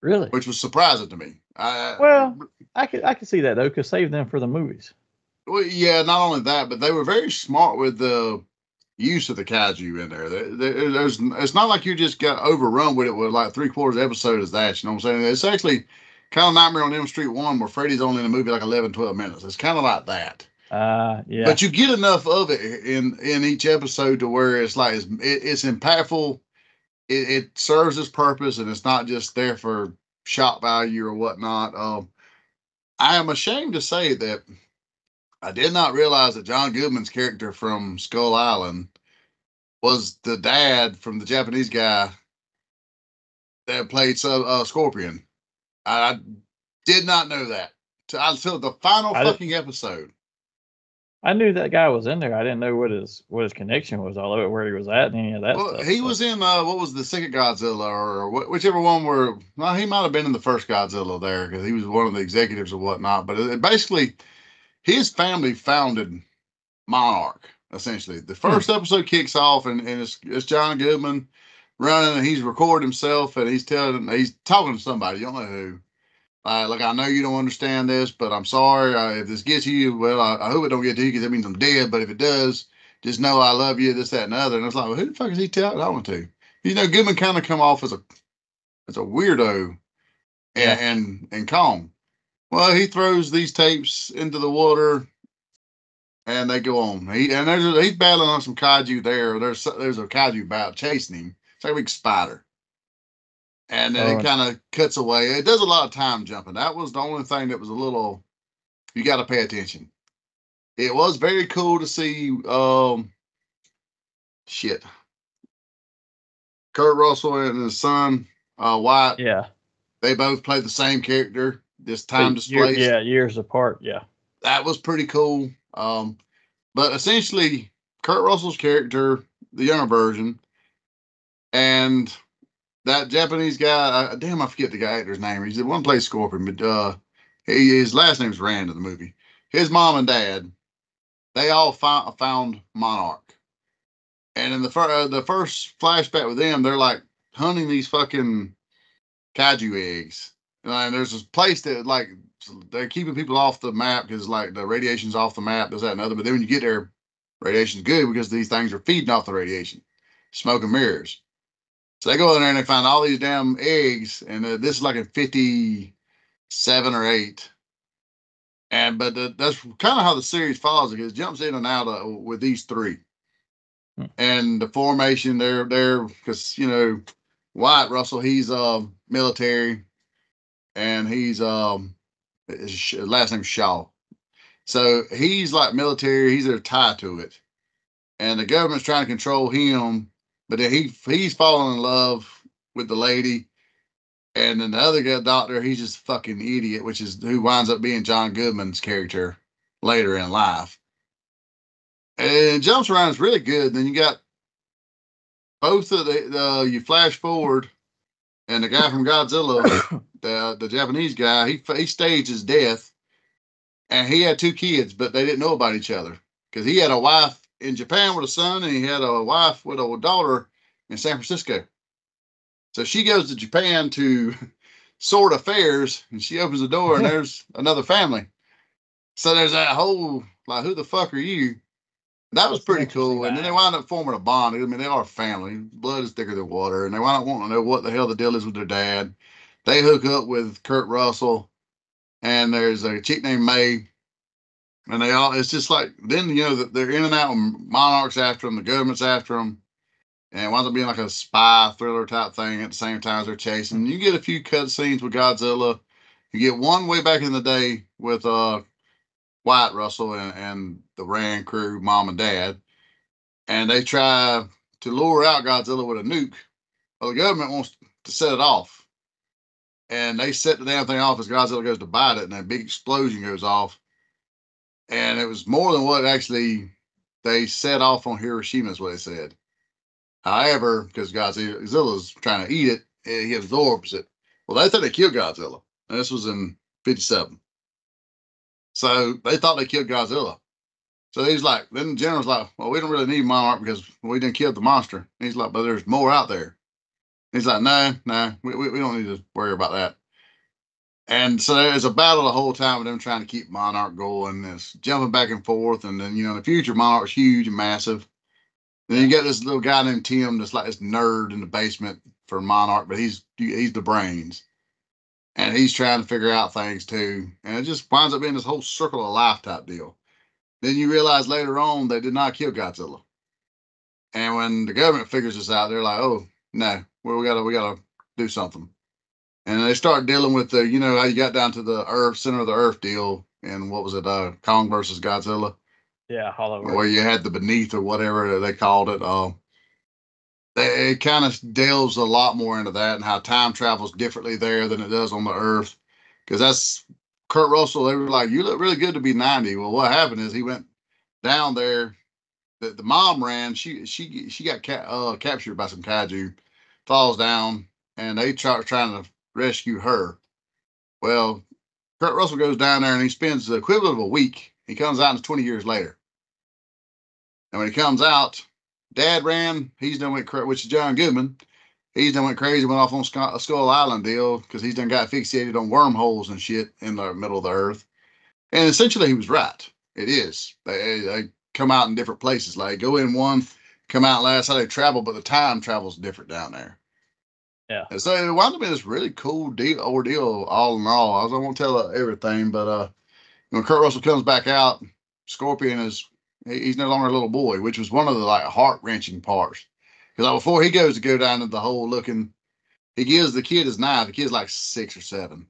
S3: Really?
S2: Which was surprising to me.
S3: I could see that, though, because save them for the movies.
S2: Well, yeah, not only that, but they were very smart with the use of the Kaiju in there. It's not like you just got overrun with it with like 3/4 episode is that, you know what I'm saying? It's actually kind of Nightmare on Elm Street 1 where Freddy's only in the movie like 11, 12 minutes. It's kind of like that.
S3: Yeah.
S2: But you get enough of it in each episode to where it's like it's impactful. It serves its purpose, and it's not just there for shock value or whatnot. I am ashamed to say that I did not realize that John Goodman's character from Skull Island was the dad from the Japanese guy that played Scorpion. I did not know that until the final fucking episode.
S3: I knew that guy was in there. I didn't know what his connection was all of it, where he was at, and any of that stuff.
S2: He was in what was the second Godzilla or whichever one where. Well, he might have been in the first Godzilla there because he was one of the executives or whatnot. But basically, his family founded Monarch. Essentially, the first episode kicks off and it's John Goodman running, and he's recording himself, and he's talking to somebody. You don't know who. Like, I know you don't understand this, but I'm sorry. If this gets you, well, I hope it don't get to you because that means I'm dead. But if it does, just know I love you, this, that, and the other. And it's like, well, who the fuck is he talking to? You know, Goodman kind of come off as a weirdo and calm. Well, he throws these tapes into the water, and they go on. He's battling on some Kaiju there. There's a Kaiju battle chasing him. It's like a big spider. And then it kind of cuts away. It does a lot of time jumping. That was the only thing that was a little, you got to pay attention. It was very cool to see, Kurt Russell and his son, Wyatt.
S3: Yeah.
S2: They both play the same character, this time displaced.
S3: Years apart. Yeah.
S2: That was pretty cool. But essentially, Kurt Russell's character, the younger version, and that Japanese guy, I forget the guy actor's name. He's the one who plays Scorpion, but his last name's Rand in the movie. His mom and dad, they all found Monarch. And in the first flashback with them, they're like hunting these fucking Kaiju eggs. And there's this place that like they're keeping people off the map because like the radiation's off the map, this, that, and other. But then when you get there, radiation's good because these things are feeding off the radiation, smoke and mirrors. So they go in there and they find all these damn eggs, and this is like a 57 or 8. But that's kind of how the series follows it. It jumps in and out with these 3. And the formation, they're because Wyatt Russell, he's military, and he's his last name's Shaw. So he's like military. He's tied to it, and the government's trying to control him. But then he's falling in love with the lady, and then the other guy, doctor, he's just a fucking idiot, which is who winds up being John Goodman's character later in life. And it jumps around. It's really good. Then you got both of you flash forward, and the guy from Godzilla, the Japanese guy, he staged his death, and he had 2 kids, but they didn't know about each other because he had a wife in Japan with a son, and he had a wife with a daughter in San Francisco. So she goes to Japan to sort affairs, and she opens the door, and there's another family. So there's that whole, like, who the fuck are you? That was pretty cool. And then they wind up forming a bond. I mean, they are family. Blood is thicker than water. And they wind up wanting to know what the hell the deal is with their dad. They hook up with Kurt Russell, and there's a chick named May. And they all, it's just like, then, you know, they're in and out, and Monarch's after them, the government's after them. And it winds up being like a spy thriller type thing at the same time as they're chasing. You get a few cut scenes with Godzilla. You get one way back in the day with Wyatt Russell and the Rand crew, mom and dad. And they try to lure out Godzilla with a nuke. Well, the government wants to set it off. And they set the damn thing off as Godzilla goes to bite it, and a big explosion goes off. And it was more than what actually they set off on Hiroshima, is what they said. However, because Godzilla's trying to eat it, he absorbs it. Well, they thought they killed Godzilla. And this was in 57. So they thought they killed Godzilla. So he's like, then the general's like, well, we don't really need Monarch because we didn't kill the monster. And he's like, but there's more out there. He's like, no, we don't need to worry about that. And so there's a battle the whole time of them trying to keep Monarch going. It's jumping back and forth. And then, you know, in the future, Monarch's huge and massive. Then you get this little guy named Tim that's like this nerd in the basement for Monarch, but he's the brains. And he's trying to figure out things too. And it just winds up being this whole circle of life type deal. Then you realize later on they did not kill Godzilla. And when the government figures this out, they're like, oh, no, we gotta do something. And they start dealing with the, you know, how you got down to the Earth, center of the Earth deal. And what was it, Kong versus Godzilla?
S3: Yeah, Hollow Earth.
S2: Where you had the beneath or whatever they called it. It kind of delves a lot more into that and how time travels differently there than it does on the Earth. Because that's Kurt Russell. They were like, you look really good to be 90. Well, what happened is he went down there. The mom ran. She got captured by some kaiju, falls down, and they trying to rescue her. Well, Kurt Russell goes down there and he spends the equivalent of a week. He comes out 20 years later. And when he comes out, Dad ran. He's done went crazy, which is John Goodman. He's done went crazy, went off on a Skull Island deal because he's done got fixated on wormholes and shit in the middle of the Earth. And essentially, he was right. It is. They come out in different places. Like go in one, come out last. How they travel, but the time travels different down there.
S3: Yeah.
S2: And so it wound up being this really cool ordeal, all in all. I won't tell everything, but when Kurt Russell comes back out, Scorpion he's no longer a little boy, which was one of the like heart wrenching parts. Because like, before he goes to go down to the hole looking, he gives the kid his knife. The kid's like 6 or 7,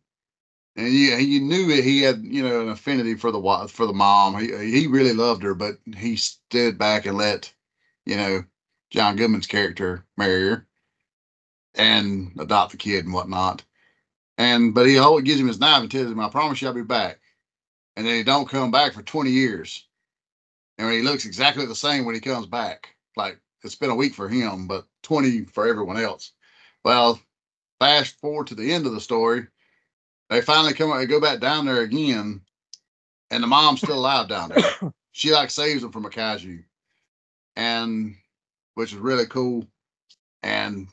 S2: and you knew that he had, you know, an affinity for the mom. He really loved her, but he stood back and let, you know, John Goodman's character marry her and adopt the kid and whatnot. But he always gives him his knife and tells him, "I promise you, I'll be back." And then he don't come back for 20 years. And he looks exactly the same when he comes back. Like it's been a week for him, but 20 for everyone else. Well, fast forward to the end of the story. They finally go back down there again, and the mom's still alive down there. She like saves them from a kaiju, and which is really cool. And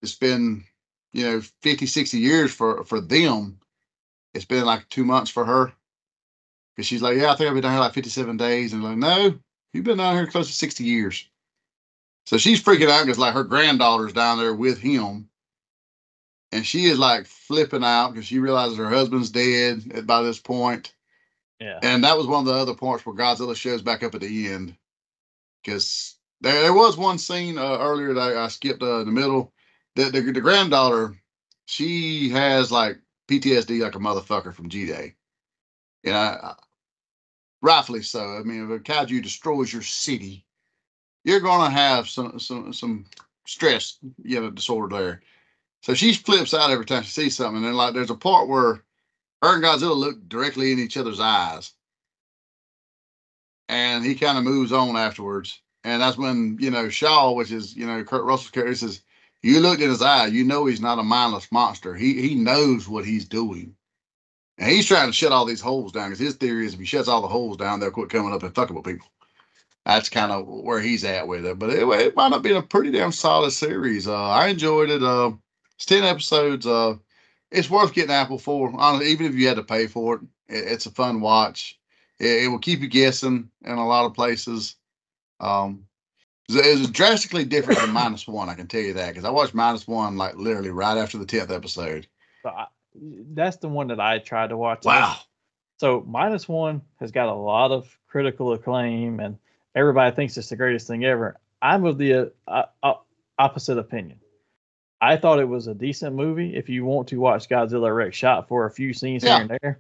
S2: it's been, you know, 50, 60 years for them. It's been like 2 months for her. Because she's like, yeah, I think I've been down here like 57 days. And like, no, you've been down here close to 60 years. So she's freaking out because like her granddaughter's down there with him. And she is like flipping out because she realizes her husband's dead by this point.
S3: Yeah.
S2: And that was one of the other parts where Godzilla shows back up at the end. Because there was one scene earlier that I skipped in the middle. The granddaughter, she has like PTSD like a motherfucker from G-Day. You know, rightfully so. I mean, if a kaiju destroys your city, you're going to have some stress, you know, disorder there. So she flips out every time she sees something. And then, like, there's a part where her and Godzilla look directly in each other's eyes. And he kind of moves on afterwards. And that's when, you know, Shaw, which is, you know, Kurt Russell's character, says, you looked in his eye, you know he's not a mindless monster. He knows what he's doing. And he's trying to shut all these holes down because his theory is if he shuts all the holes down, they'll quit coming up and fucking with people. That's kind of where he's at with it. But it might have been a pretty damn solid series. I enjoyed it. It's 10 episodes. It's worth getting Apple for. Honestly, even if you had to pay for it, it's a fun watch. It will keep you guessing in a lot of places. It's drastically different than -1. I can tell you that because I watched -1 like literally right after the 10th episode.
S3: So that's the one that I tried to watch.
S2: Wow.
S3: So -1 has got a lot of critical acclaim, and everybody thinks it's the greatest thing ever. I'm of the opposite opinion. I thought it was a decent movie if you want to watch Godzilla wreck shop for a few scenes here and there.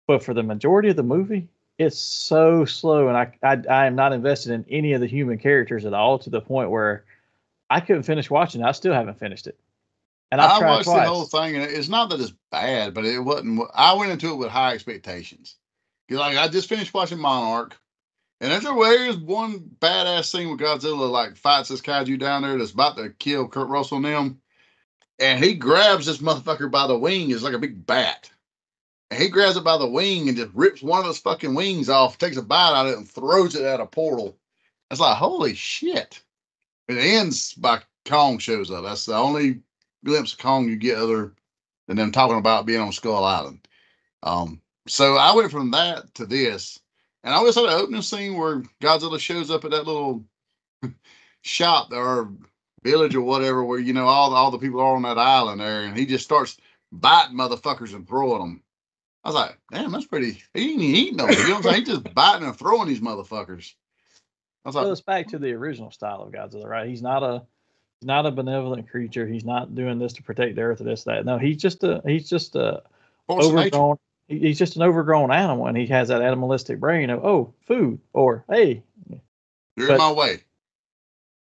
S3: But for the majority of the movie, it's so slow, and I am not invested in any of the human characters at all, to the point where I couldn't finish watching it. I still haven't finished it. And I
S2: watched
S3: twice.
S2: the whole thing, and it's not that it's bad, but it wasn't. I went into it with high expectations. Because like I just finished watching Monarch, and there's one badass scene with Godzilla like fights this kaiju down there that's about to kill Kurt Russell and them, and he grabs this motherfucker by the wing. It's like a big bat. And he grabs it by the wing and just rips one of those fucking wings off, takes a bite out of it, and throws it at a portal. It's like, holy shit. It ends by Kong shows up. That's the only glimpse of Kong you get other than them talking about being on Skull Island. So I went from that to this. And I always had an opening scene where Godzilla shows up at that little shop or village or whatever, where, you know, all the people are on that island there, and he just starts biting motherfuckers and throwing them. I was like, damn, that's pretty. He ain't eating them. You know what I'm saying? He's just biting and throwing these motherfuckers. I was like,
S3: it's back to the original style of Godzilla, right? He's not a benevolent creature. He's not doing this to protect the earth or this, that. No, he's just a overgrown. He's just an overgrown animal, and he has that animalistic brain of, oh, food, or hey,
S2: you're in my way.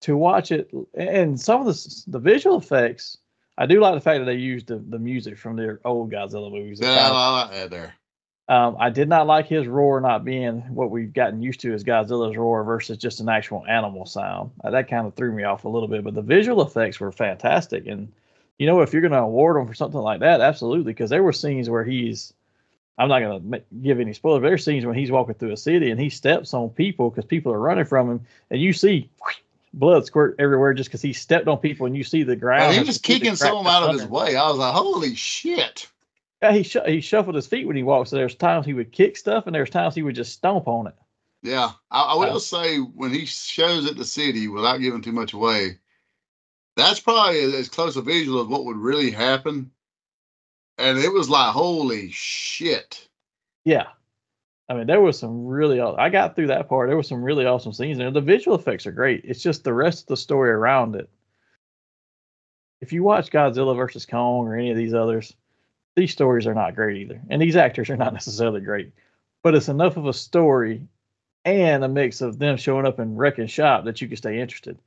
S3: To watch it, and some of the visual effects, I do like the fact that they used the music from their old Godzilla movies.
S2: Yeah, I like that there.
S3: I did not like his roar not being what we've gotten used to as Godzilla's roar versus just an actual animal sound. That kind of threw me off a little bit, but the visual effects were fantastic. And, you know, if you're going to award him for something like that, absolutely, because there were scenes where I'm not going to give any spoilers, but there's scenes when he's walking through a city and he steps on people because people are running from him, and you see blood squirt everywhere just because he stepped on people, and you see the ground.
S2: And he was kicking some out of his way. I was like, holy shit.
S3: Yeah, he shuffled his feet when he walks. So there's times he would kick stuff, and there's times he would just stomp on it.
S2: Yeah, I will say when he shows at the city, without giving too much away, that's probably as close a visual as what would really happen. And it was like, holy shit.
S3: Yeah. I mean, there was some really, I got through that part. There was some really awesome scenes there. The visual effects are great. It's just the rest of the story around it. If you watch Godzilla versus Kong or any of these others, these stories are not great either. And these actors are not necessarily great. But it's enough of a story and a mix of them showing up and wrecking shop that you can stay interested.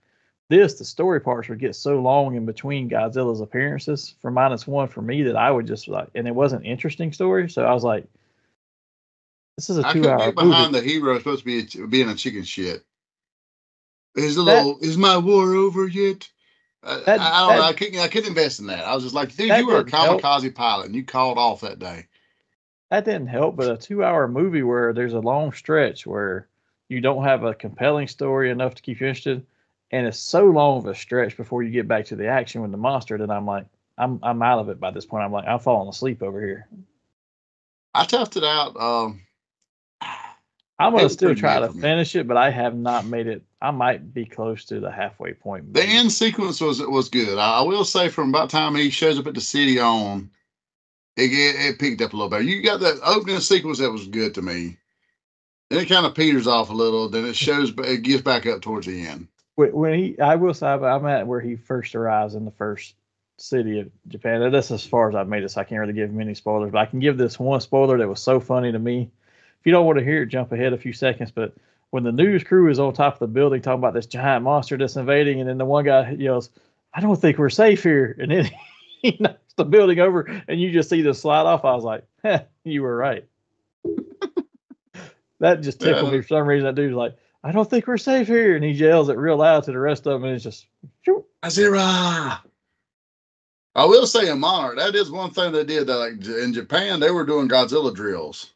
S3: The story parts would get so long in between Godzilla's appearances for -1 for me that I would just like, and it wasn't an interesting story. So I was like, this is a 2-hour movie.
S2: I could get behind the hero supposed to be being a chicken shit. Is my war over yet? I couldn't invest in that. I was just like, dude, you were a kamikaze pilot and you called off that day.
S3: That didn't help, but a 2-hour movie where there's a long stretch where you don't have a compelling story enough to keep you interested, and it's so long of a stretch before you get back to the action with the monster that I'm like, I'm out of it by this point. I'm like, I'm falling asleep over here.
S2: I toughed it out.
S3: I'm going to still try to finish it, but I have not made it. I might be close to the halfway point.
S2: The end sequence was good. I will say from about the time he shows up at the city on, it picked up a little bit. You got that opening sequence that was good to me. Then it kind of peters off a little. Then it gets back up towards the end.
S3: I will say I'm at where he first arrives in the first city of Japan. That's as far as I've made it, so I can't really give him any spoilers. But I can give this one spoiler that was so funny to me. If you don't want to hear it, jump ahead a few seconds. But when the news crew is on top of the building talking about this giant monster that's invading, and then the one guy yells, "I don't think we're safe here," and then he knocks the building over, and you just see them slide off. I was like, you were right. That just tickled me for some reason. That dude's like, "I don't think we're safe here," and he yells it real loud to the rest of them, and it's just,
S2: Azira. I will say in Monarch, that is one thing they did. That, like in Japan, they were doing Godzilla drills.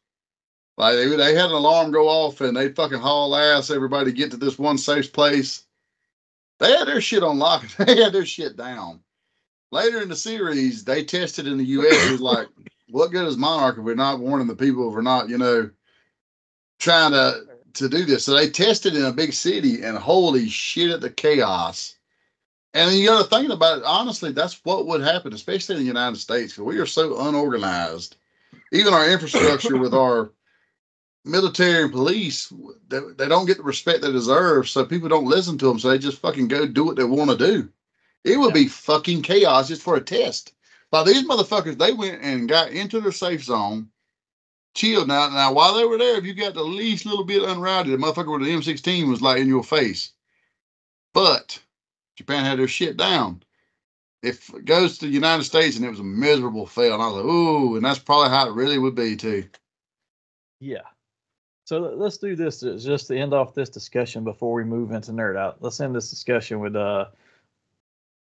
S2: Like they had an alarm go off and they fucking haul ass everybody to get to this one safe place. They had their shit on lock. They had their shit down. Later in the series, they tested in the U.S. It was like, what good is Monarch if we're not warning the people, if we're not, trying to do this? So they tested in a big city, and holy shit at the chaos. And then you got to think about it. Honestly, that's what would happen, especially in the United States, because we are so unorganized. Even our infrastructure with our military and police, they don't get the respect they deserve, so people don't listen to them, so they just fucking go do what they want to do. It would be fucking chaos just for a test. But these motherfuckers, they went and got into their safe zone, chilled. Now, while they were there, if you got the least little bit unrouted, the motherfucker with the M16 was like in your face. But Japan had their shit down. If it goes to the United States and it was a miserable fail, and I was like, ooh, and that's probably how it really would be too.
S3: Yeah. So let's do this just to end off this discussion before we move into Nerd Out. Let's end this discussion with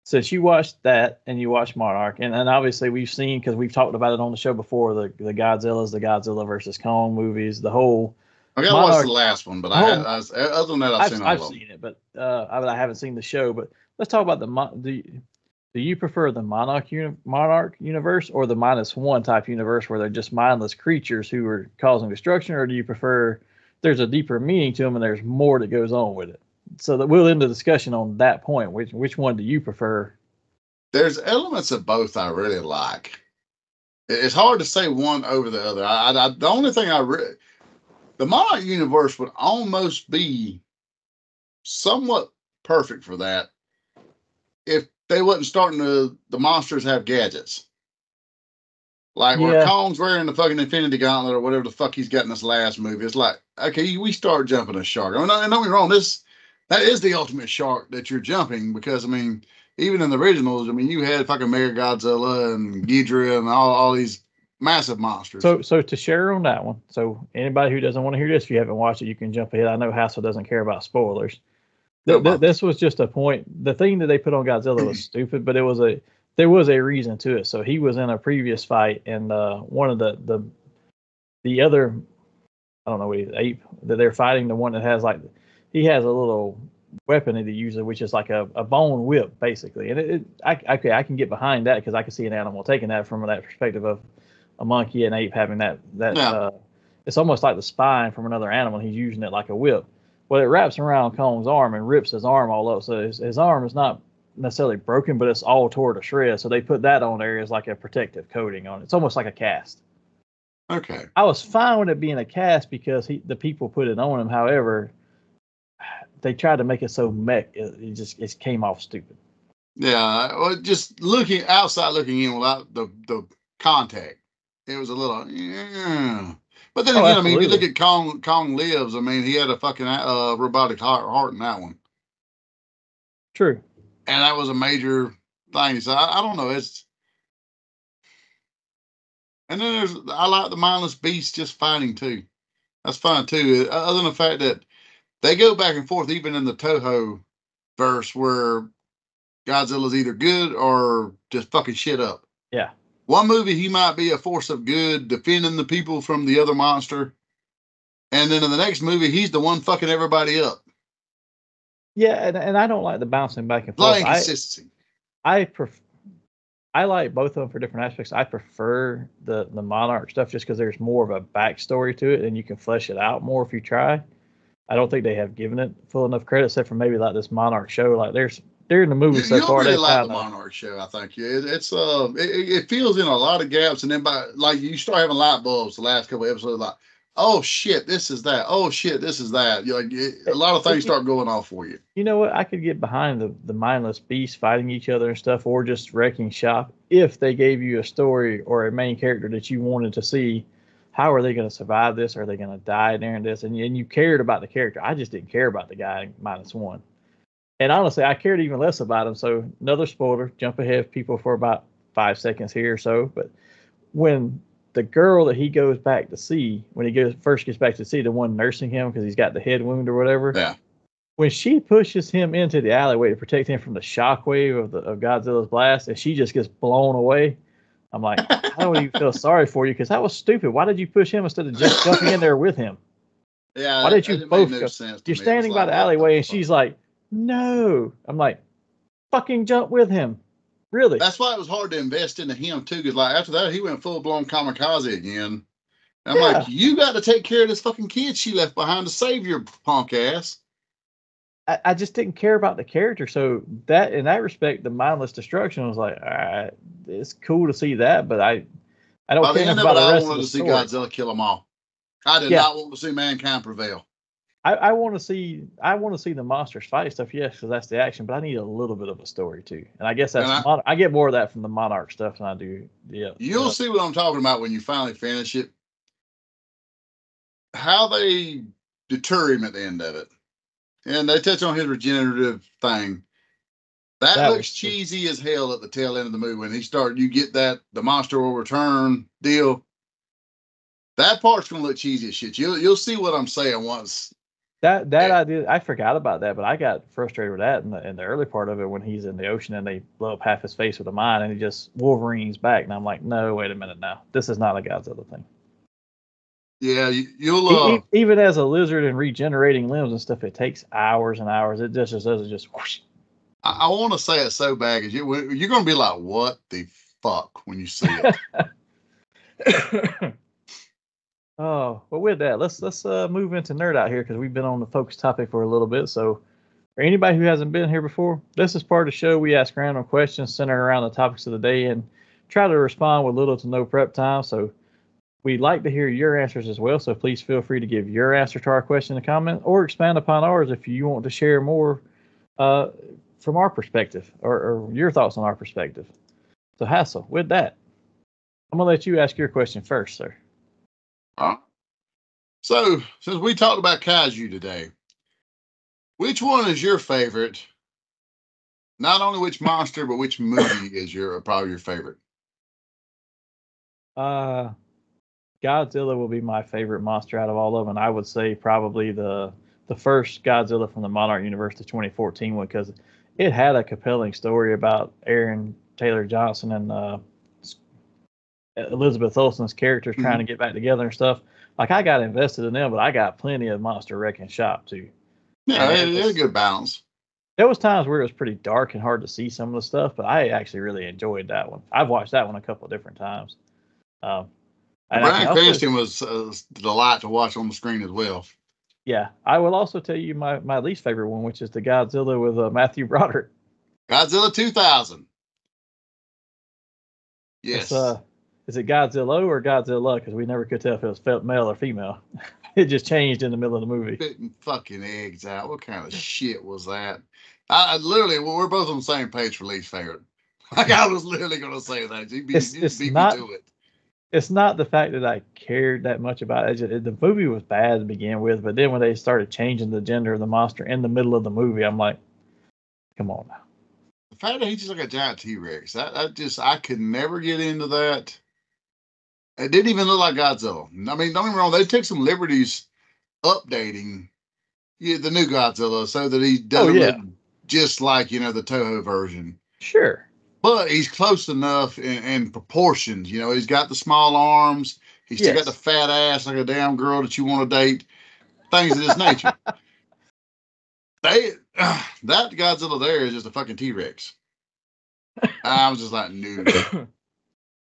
S3: since you watched that and you watched Monarch, and obviously we've seen, because we've talked about it on the show before, the Godzillas, the Godzilla versus Kong movies, the whole.
S2: I gotta watch the last one, but other than that,
S3: I've seen it, but I haven't seen the show. But let's talk about do you prefer the Monarch universe or the -1 type universe where they're just mindless creatures who are causing destruction, or do you prefer there's a deeper meaning to them and there's more that goes on with it? So that we'll end the discussion on that point. Which one do you prefer?
S2: There's elements of both I really like. It's hard to say one over the other. The only thing the Monarch universe would almost be somewhat perfect for that if they wasn't starting the monsters have gadgets. Like where Kong's wearing the fucking Infinity Gauntlet or whatever the fuck he's got in this last movie. It's like, okay, we start jumping a shark. I mean, don't get me wrong, that is the ultimate shark that you're jumping, because, I mean, even in the originals, I mean, you had fucking Mega Godzilla and Ghidorah and all these massive monsters.
S3: So to share on that one, so anybody who doesn't want to hear this, if you haven't watched it, you can jump ahead. I know Hassel doesn't care about spoilers. This was just a point. The thing that they put on Godzilla was stupid, but there was a reason to it. So he was in a previous fight, and one of the other, I don't know what he's, ape that they're fighting, the one that has he has a little weapon that he uses, which is like a bone whip, basically. And I can get behind that, because I can see an animal taking that from that perspective of a monkey and ape having that. It's almost like the spine from another animal. He's using it like a whip. Well, it wraps around Kong's arm and rips his arm all up. So his arm is not necessarily broken, but it's all tore to shreds. So they put that on there as like a protective coating on it. It's almost like a cast.
S2: Okay.
S3: I was fine with it being a cast because the people put it on him. However, they tried to make it so mech. It came off stupid.
S2: Yeah. Well, just looking in without the contact, it was a little. Yeah. But then again, I mean, if you look at Kong Lives, I mean, he had a fucking robotic heart in that one.
S3: True.
S2: And that was a major thing. So I don't know. And then I like the mindless beast just fighting too. That's fun too. Other than the fact that they go back and forth, even in the Toho verse, where Godzilla's either good or just fucking shit up.
S3: Yeah.
S2: One movie, he might be a force of good, defending the people from the other monster. And then in the next movie, he's the one fucking everybody up.
S3: Yeah, and I don't like the bouncing back and forth.
S2: Inconsistency.
S3: I like both of them for different aspects. I prefer the Monarch stuff just because there's more of a backstory to it, and you can flesh it out more if you try. I don't think they have given it full enough credit, except for maybe like this Monarch show. Like they're in the movie so far.
S2: Really like the Monarch show, I think. It fills in a lot of gaps, and then you start having light bulbs the last couple of episodes, like, oh shit, this is that. Oh shit, this is that. A lot of things start going off for you.
S3: You know what? I could get behind the mindless beasts fighting each other and stuff, or just wrecking shop, if they gave you a story or a main character that you wanted to see. How are they going to survive this? Are they going to die during this? And you cared about the character. I just didn't care about the guy in -1. And honestly, I cared even less about him. So another spoiler, jump ahead of people for about 5 seconds here or so. But when the girl that he goes back to see, when he first gets back to see, the one nursing him because he's got the head wound or whatever.
S2: Yeah.
S3: When she pushes him into the alleyway to protect him from the shockwave of Godzilla's blast, and she just gets blown away, I'm like, I don't even feel sorry for you because that was stupid. Why did you push him instead of just jumping in there with him?
S2: Yeah.
S3: Why did you
S2: it
S3: both
S2: made no
S3: go?
S2: sense to
S3: You're
S2: me. It was
S3: standing by
S2: like,
S3: the
S2: what
S3: alleyway and
S2: fuck?
S3: she's like, no. I'm like, fucking jump with him. Really?
S2: That's why it was hard to invest into him too, because like after that he went full blown kamikaze again. I'm like, you got to take care of this fucking kid she left behind to save your punk ass.
S3: I just didn't care about the character. So that in that respect, the mindless destruction was like, all right, it's cool to see that, but I don't
S2: By the
S3: care enough
S2: end of
S3: about
S2: it,
S3: the
S2: I
S3: rest of
S2: wanted
S3: the
S2: to see
S3: story.
S2: Godzilla kill them all. I did
S3: Yeah.
S2: not want to see mankind prevail.
S3: I want to see the monsters fight stuff, yes, because that's the action. But I need a little bit of a story too, and I guess that's I get more of that from the Monarch stuff than I do. Yeah,
S2: you'll see what I'm talking about when you finally finish it. How they deter him at the end of it, and they touch on his regenerative thing. That looks cheesy as hell at the tail end of the movie when you get that the monster will return deal. That part's gonna look cheesy as shit. You'll see what I'm saying once.
S3: That idea, I forgot about that, but I got frustrated with that in the early part of it when he's in the ocean and they blow up half his face with a mine and he just Wolverine's back, and I'm like, no, wait a minute now, this is not a Godzilla thing.
S2: Yeah, you'll
S3: even as a lizard and regenerating limbs and stuff, it takes hours and hours. It just doesn't just whoosh.
S2: I want to say it so bad because you're going to be like, what the fuck when you see it.
S3: Oh, well, with that, let's move into Nerd Out here because we've been on the focus topic for a little bit. So, for anybody who hasn't been here before, this is part of the show. We ask random questions centered around the topics of the day and try to respond with little to no prep time. So, we'd like to hear your answers as well. So, please feel free to give your answer to our question in the comment or expand upon ours if you want to share more from our perspective or your thoughts on our perspective. So, Hassel, with that, I'm going to let you ask your question first, sir.
S2: So, since we talked about Kaiju today, which one is your favorite? Not only which monster, but which movie is probably your favorite?
S3: Godzilla will be my favorite monster out of all of them. I would say probably the first Godzilla from the Monarch universe, the 2014 one, because it had a compelling story about Aaron Taylor Johnson and Elizabeth Olsen's characters trying to get back together and stuff. Like, I got invested in them, but I got plenty of monster wrecking shop too.
S2: Yeah, it had a good balance.
S3: There was times where it was pretty dark and hard to see some of the stuff, but I actually really enjoyed that one. I've watched that one a couple of different times.
S2: Bryan Cranston was a delight to watch on the screen as well.
S3: Yeah, I will also tell you my least favorite one, which is the Godzilla with Matthew Broderick.
S2: Godzilla 2000. Yes.
S3: Is it Godzilla or Godzilla? Because we never could tell if it was male or female. It just changed in the middle of the movie.
S2: Spitting fucking eggs out. What kind of shit was that? I literally, we're both on the same page for least favorite. Like, I was literally going to say that. You beat me to it.
S3: It's not the fact that I cared that much about it. The movie was bad to begin with, but then when they started changing the gender of the monster in the middle of the movie, I'm like, come on now.
S2: The fact that he's just like a giant T-Rex, I could never get into that. It didn't even look like Godzilla. I mean, don't get me wrong, they took some liberties updating the new Godzilla so that he doesn't look just like, the Toho version.
S3: Sure.
S2: But he's close enough in proportions. He's got the small arms. He's still got the fat ass like a damn girl that you want to date. Things of this nature. That Godzilla there is just a fucking T-Rex. I was just like, no.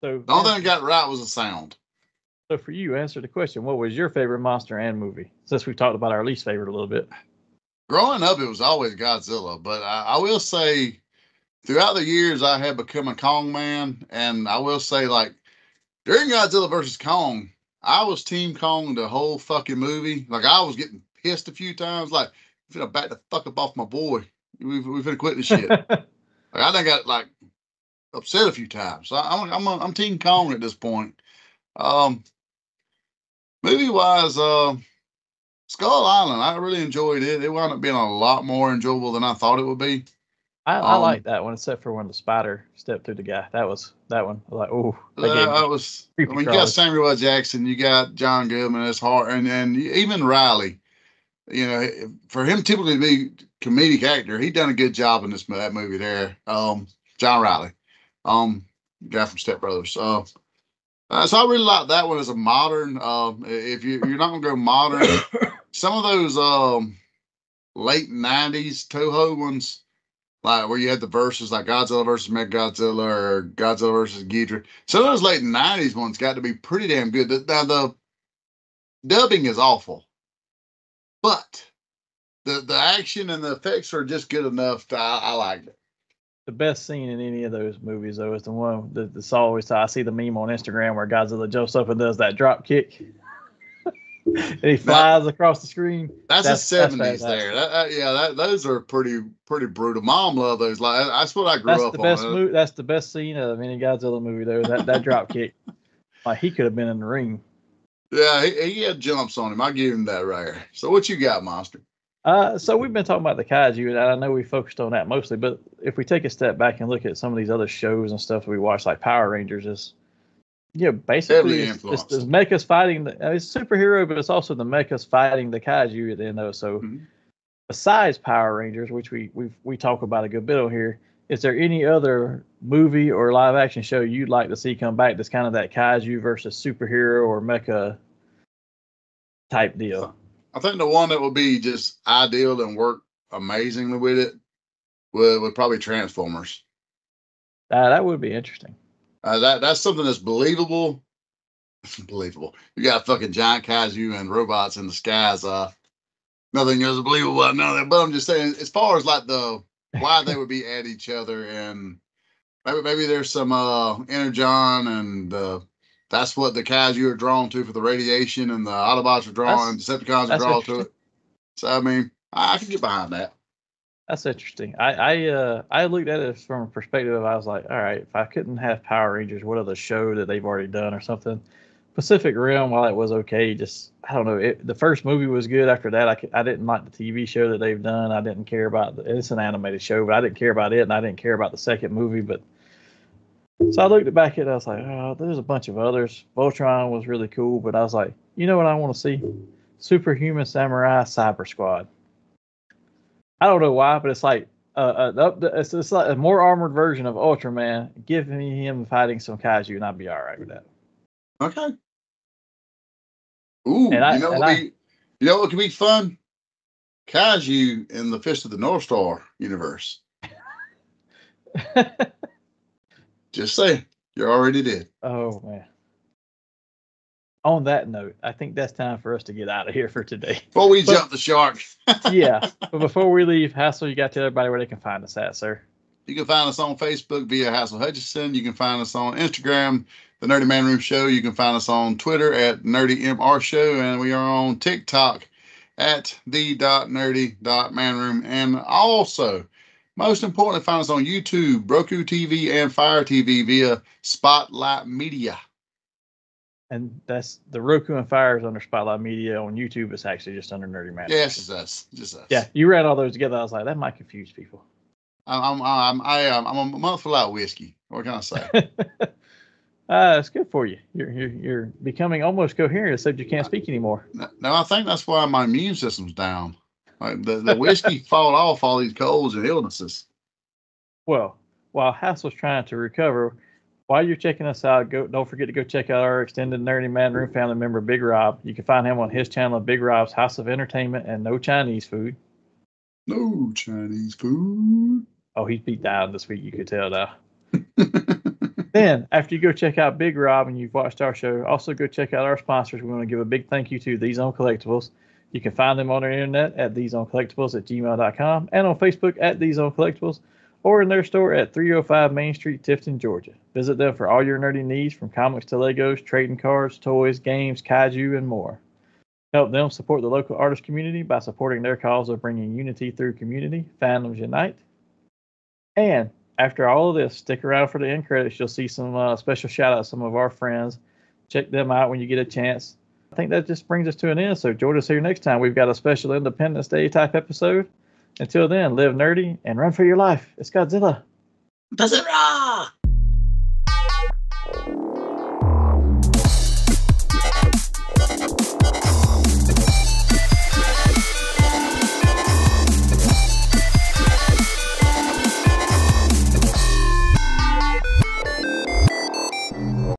S2: So the only thing I got right was the sound.
S3: So for you, answer the question. What was your favorite monster and movie? Since we talked about our least favorite a little bit.
S2: Growing up, it was always Godzilla. But I will say, throughout the years, I have become a Kong man. And I will say, like, during Godzilla versus Kong, I was Team Kong the whole fucking movie. Like, I was getting pissed a few times. Like, I'm finna back the fuck up off my boy. We finna quit this shit. Like, I done got, like, upset a few times. So I'm Team Kong at this point. Movie-wise, Skull Island, I really enjoyed it. It wound up being a lot more enjoyable than I thought it would be.
S3: I like that one, except for when the spider stepped through the guy. That one. I was like, oh, that
S2: was. I mean, you got Samuel L. Jackson, you got John Goodman, it's hard, and even Riley. For him typically to be comedic actor, he done a good job in that movie there. John Riley, guy from Step Brothers. So I really like that one as a modern. If you're not gonna go modern, some of those late '90s Toho ones, like where you had the verses like Godzilla versus Mechagodzilla or Godzilla versus Ghidorah. Some of those late '90s ones got to be pretty damn good. Now the dubbing is awful, but the action and the effects are just good enough. I like it.
S3: The best scene in any of those movies, though, is the one that's always. I see the meme on Instagram where Godzilla jumps up and does that drop kick, and he flies across the screen.
S2: That's the '70s there. Those are pretty brutal. Mom loved those. Like that's what I grew up on.
S3: That's the best scene of any Godzilla movie, though. That drop kick. Like he could have been in the ring.
S2: Yeah, he had jumps on him. I give him that right. So what you got, Monster?
S3: So we've been talking about the Kaiju, and I know we focused on that mostly, but if we take a step back and look at some of these other shows and stuff we watch, like Power Rangers, basically it's mechas fighting. It's superhero, but it's also the mechas fighting the Kaiju at the end of it. So besides Power Rangers, which we talk about a good bit on here, is there any other movie or live action show you'd like to see come back that's kind of that Kaiju versus superhero or mecha type deal?
S2: I think the one that would be just ideal and work amazingly with it would probably Transformers.
S3: That would be interesting.
S2: That's something that's believable. Believable. You got fucking giant kaiju and robots in the skies. Nothing is believable about none of that. But I'm just saying, as far as like why they would be at each other, and maybe there's some energon, and that's what the Kaiju are drawn to for the radiation, and the Autobots are drawn, Decepticons are drawn to it. So I mean, I can get behind that.
S3: That's interesting. I looked at it from a perspective of, I was like, all right, if I couldn't have Power Rangers, what other show that they've already done or something? Pacific Rim, while it was okay, just I don't know. The first movie was good. After that, I didn't like the TV show that they've done. I didn't care about it's an animated show, but I didn't care about it, and I didn't care about the second movie. But so I looked back at it. I was like, oh, there's a bunch of others. Voltron was really cool, but I was like, you know what I want to see? Superhuman Samurai Cyber Squad. I don't know why, but it's like it's like a more armored version of Ultraman. Give me him fighting some kaiju, and I'd be all right with that.
S2: Okay. Ooh, you know what could be fun? Kaiju in the Fist of the North Star universe. Just say you already did.
S3: Oh man. On that note, I think that's time for us to get out of here for today.
S2: Before we jump the shark.
S3: Yeah. But before we leave, Hassel, you got to tell everybody where they can find us at, sir.
S2: You can find us on Facebook via Hassel Hutchison. You can find us on Instagram, The Nerdy Manroom Show. You can find us on Twitter at Nerdy MR Show. And we are on TikTok at the.nerdy.manroom. And also, most importantly, find us on YouTube, Roku TV and Fire TV via Spotlight Media.
S3: And that's the Roku and Fire is under Spotlight Media. On YouTube, it's actually just under Nerdy Manroom.
S2: Yes, it's us. Just us.
S3: Yeah, you read all those together. I was like, that might confuse people.
S2: I'm a month without whiskey. What can I say?
S3: It's good for you. You're becoming almost coherent, except you can't speak anymore.
S2: No, I think that's why my immune system's down. Like the whiskey fought off all these colds and illnesses.
S3: Well, while Hassel's trying to recover, while you're checking us out, don't forget to go check out our extended Nerdy Manroom family member, Big Rob. You can find him on his channel, Big Rob's House of Entertainment and No Chinese Food.
S2: No Chinese food.
S3: Oh, he's beat down this week. You could tell now. Then, after you go check out Big Rob and you've watched our show, also go check out our sponsors. We want to give a big thank you to These On Collectibles. You can find them on their internet at theseoncollectibles@gmail.com and on Facebook at These On Collectibles or in their store at 305 Main Street, Tifton, Georgia. Visit them for all your nerdy needs, from comics to Legos, trading cards, toys, games, kaiju, and more. Help them support the local artist community by supporting their cause of bringing unity through community. Fandoms unite. And after all of this, stick around for the end credits. You'll see some special shout outs to some of our friends. Check them out when you get a chance. I think that just brings us to an end. So join us here next time. We've got a special Independence Day type episode. Until then, live nerdy and run for your life. It's Godzilla.
S2: Does it rock?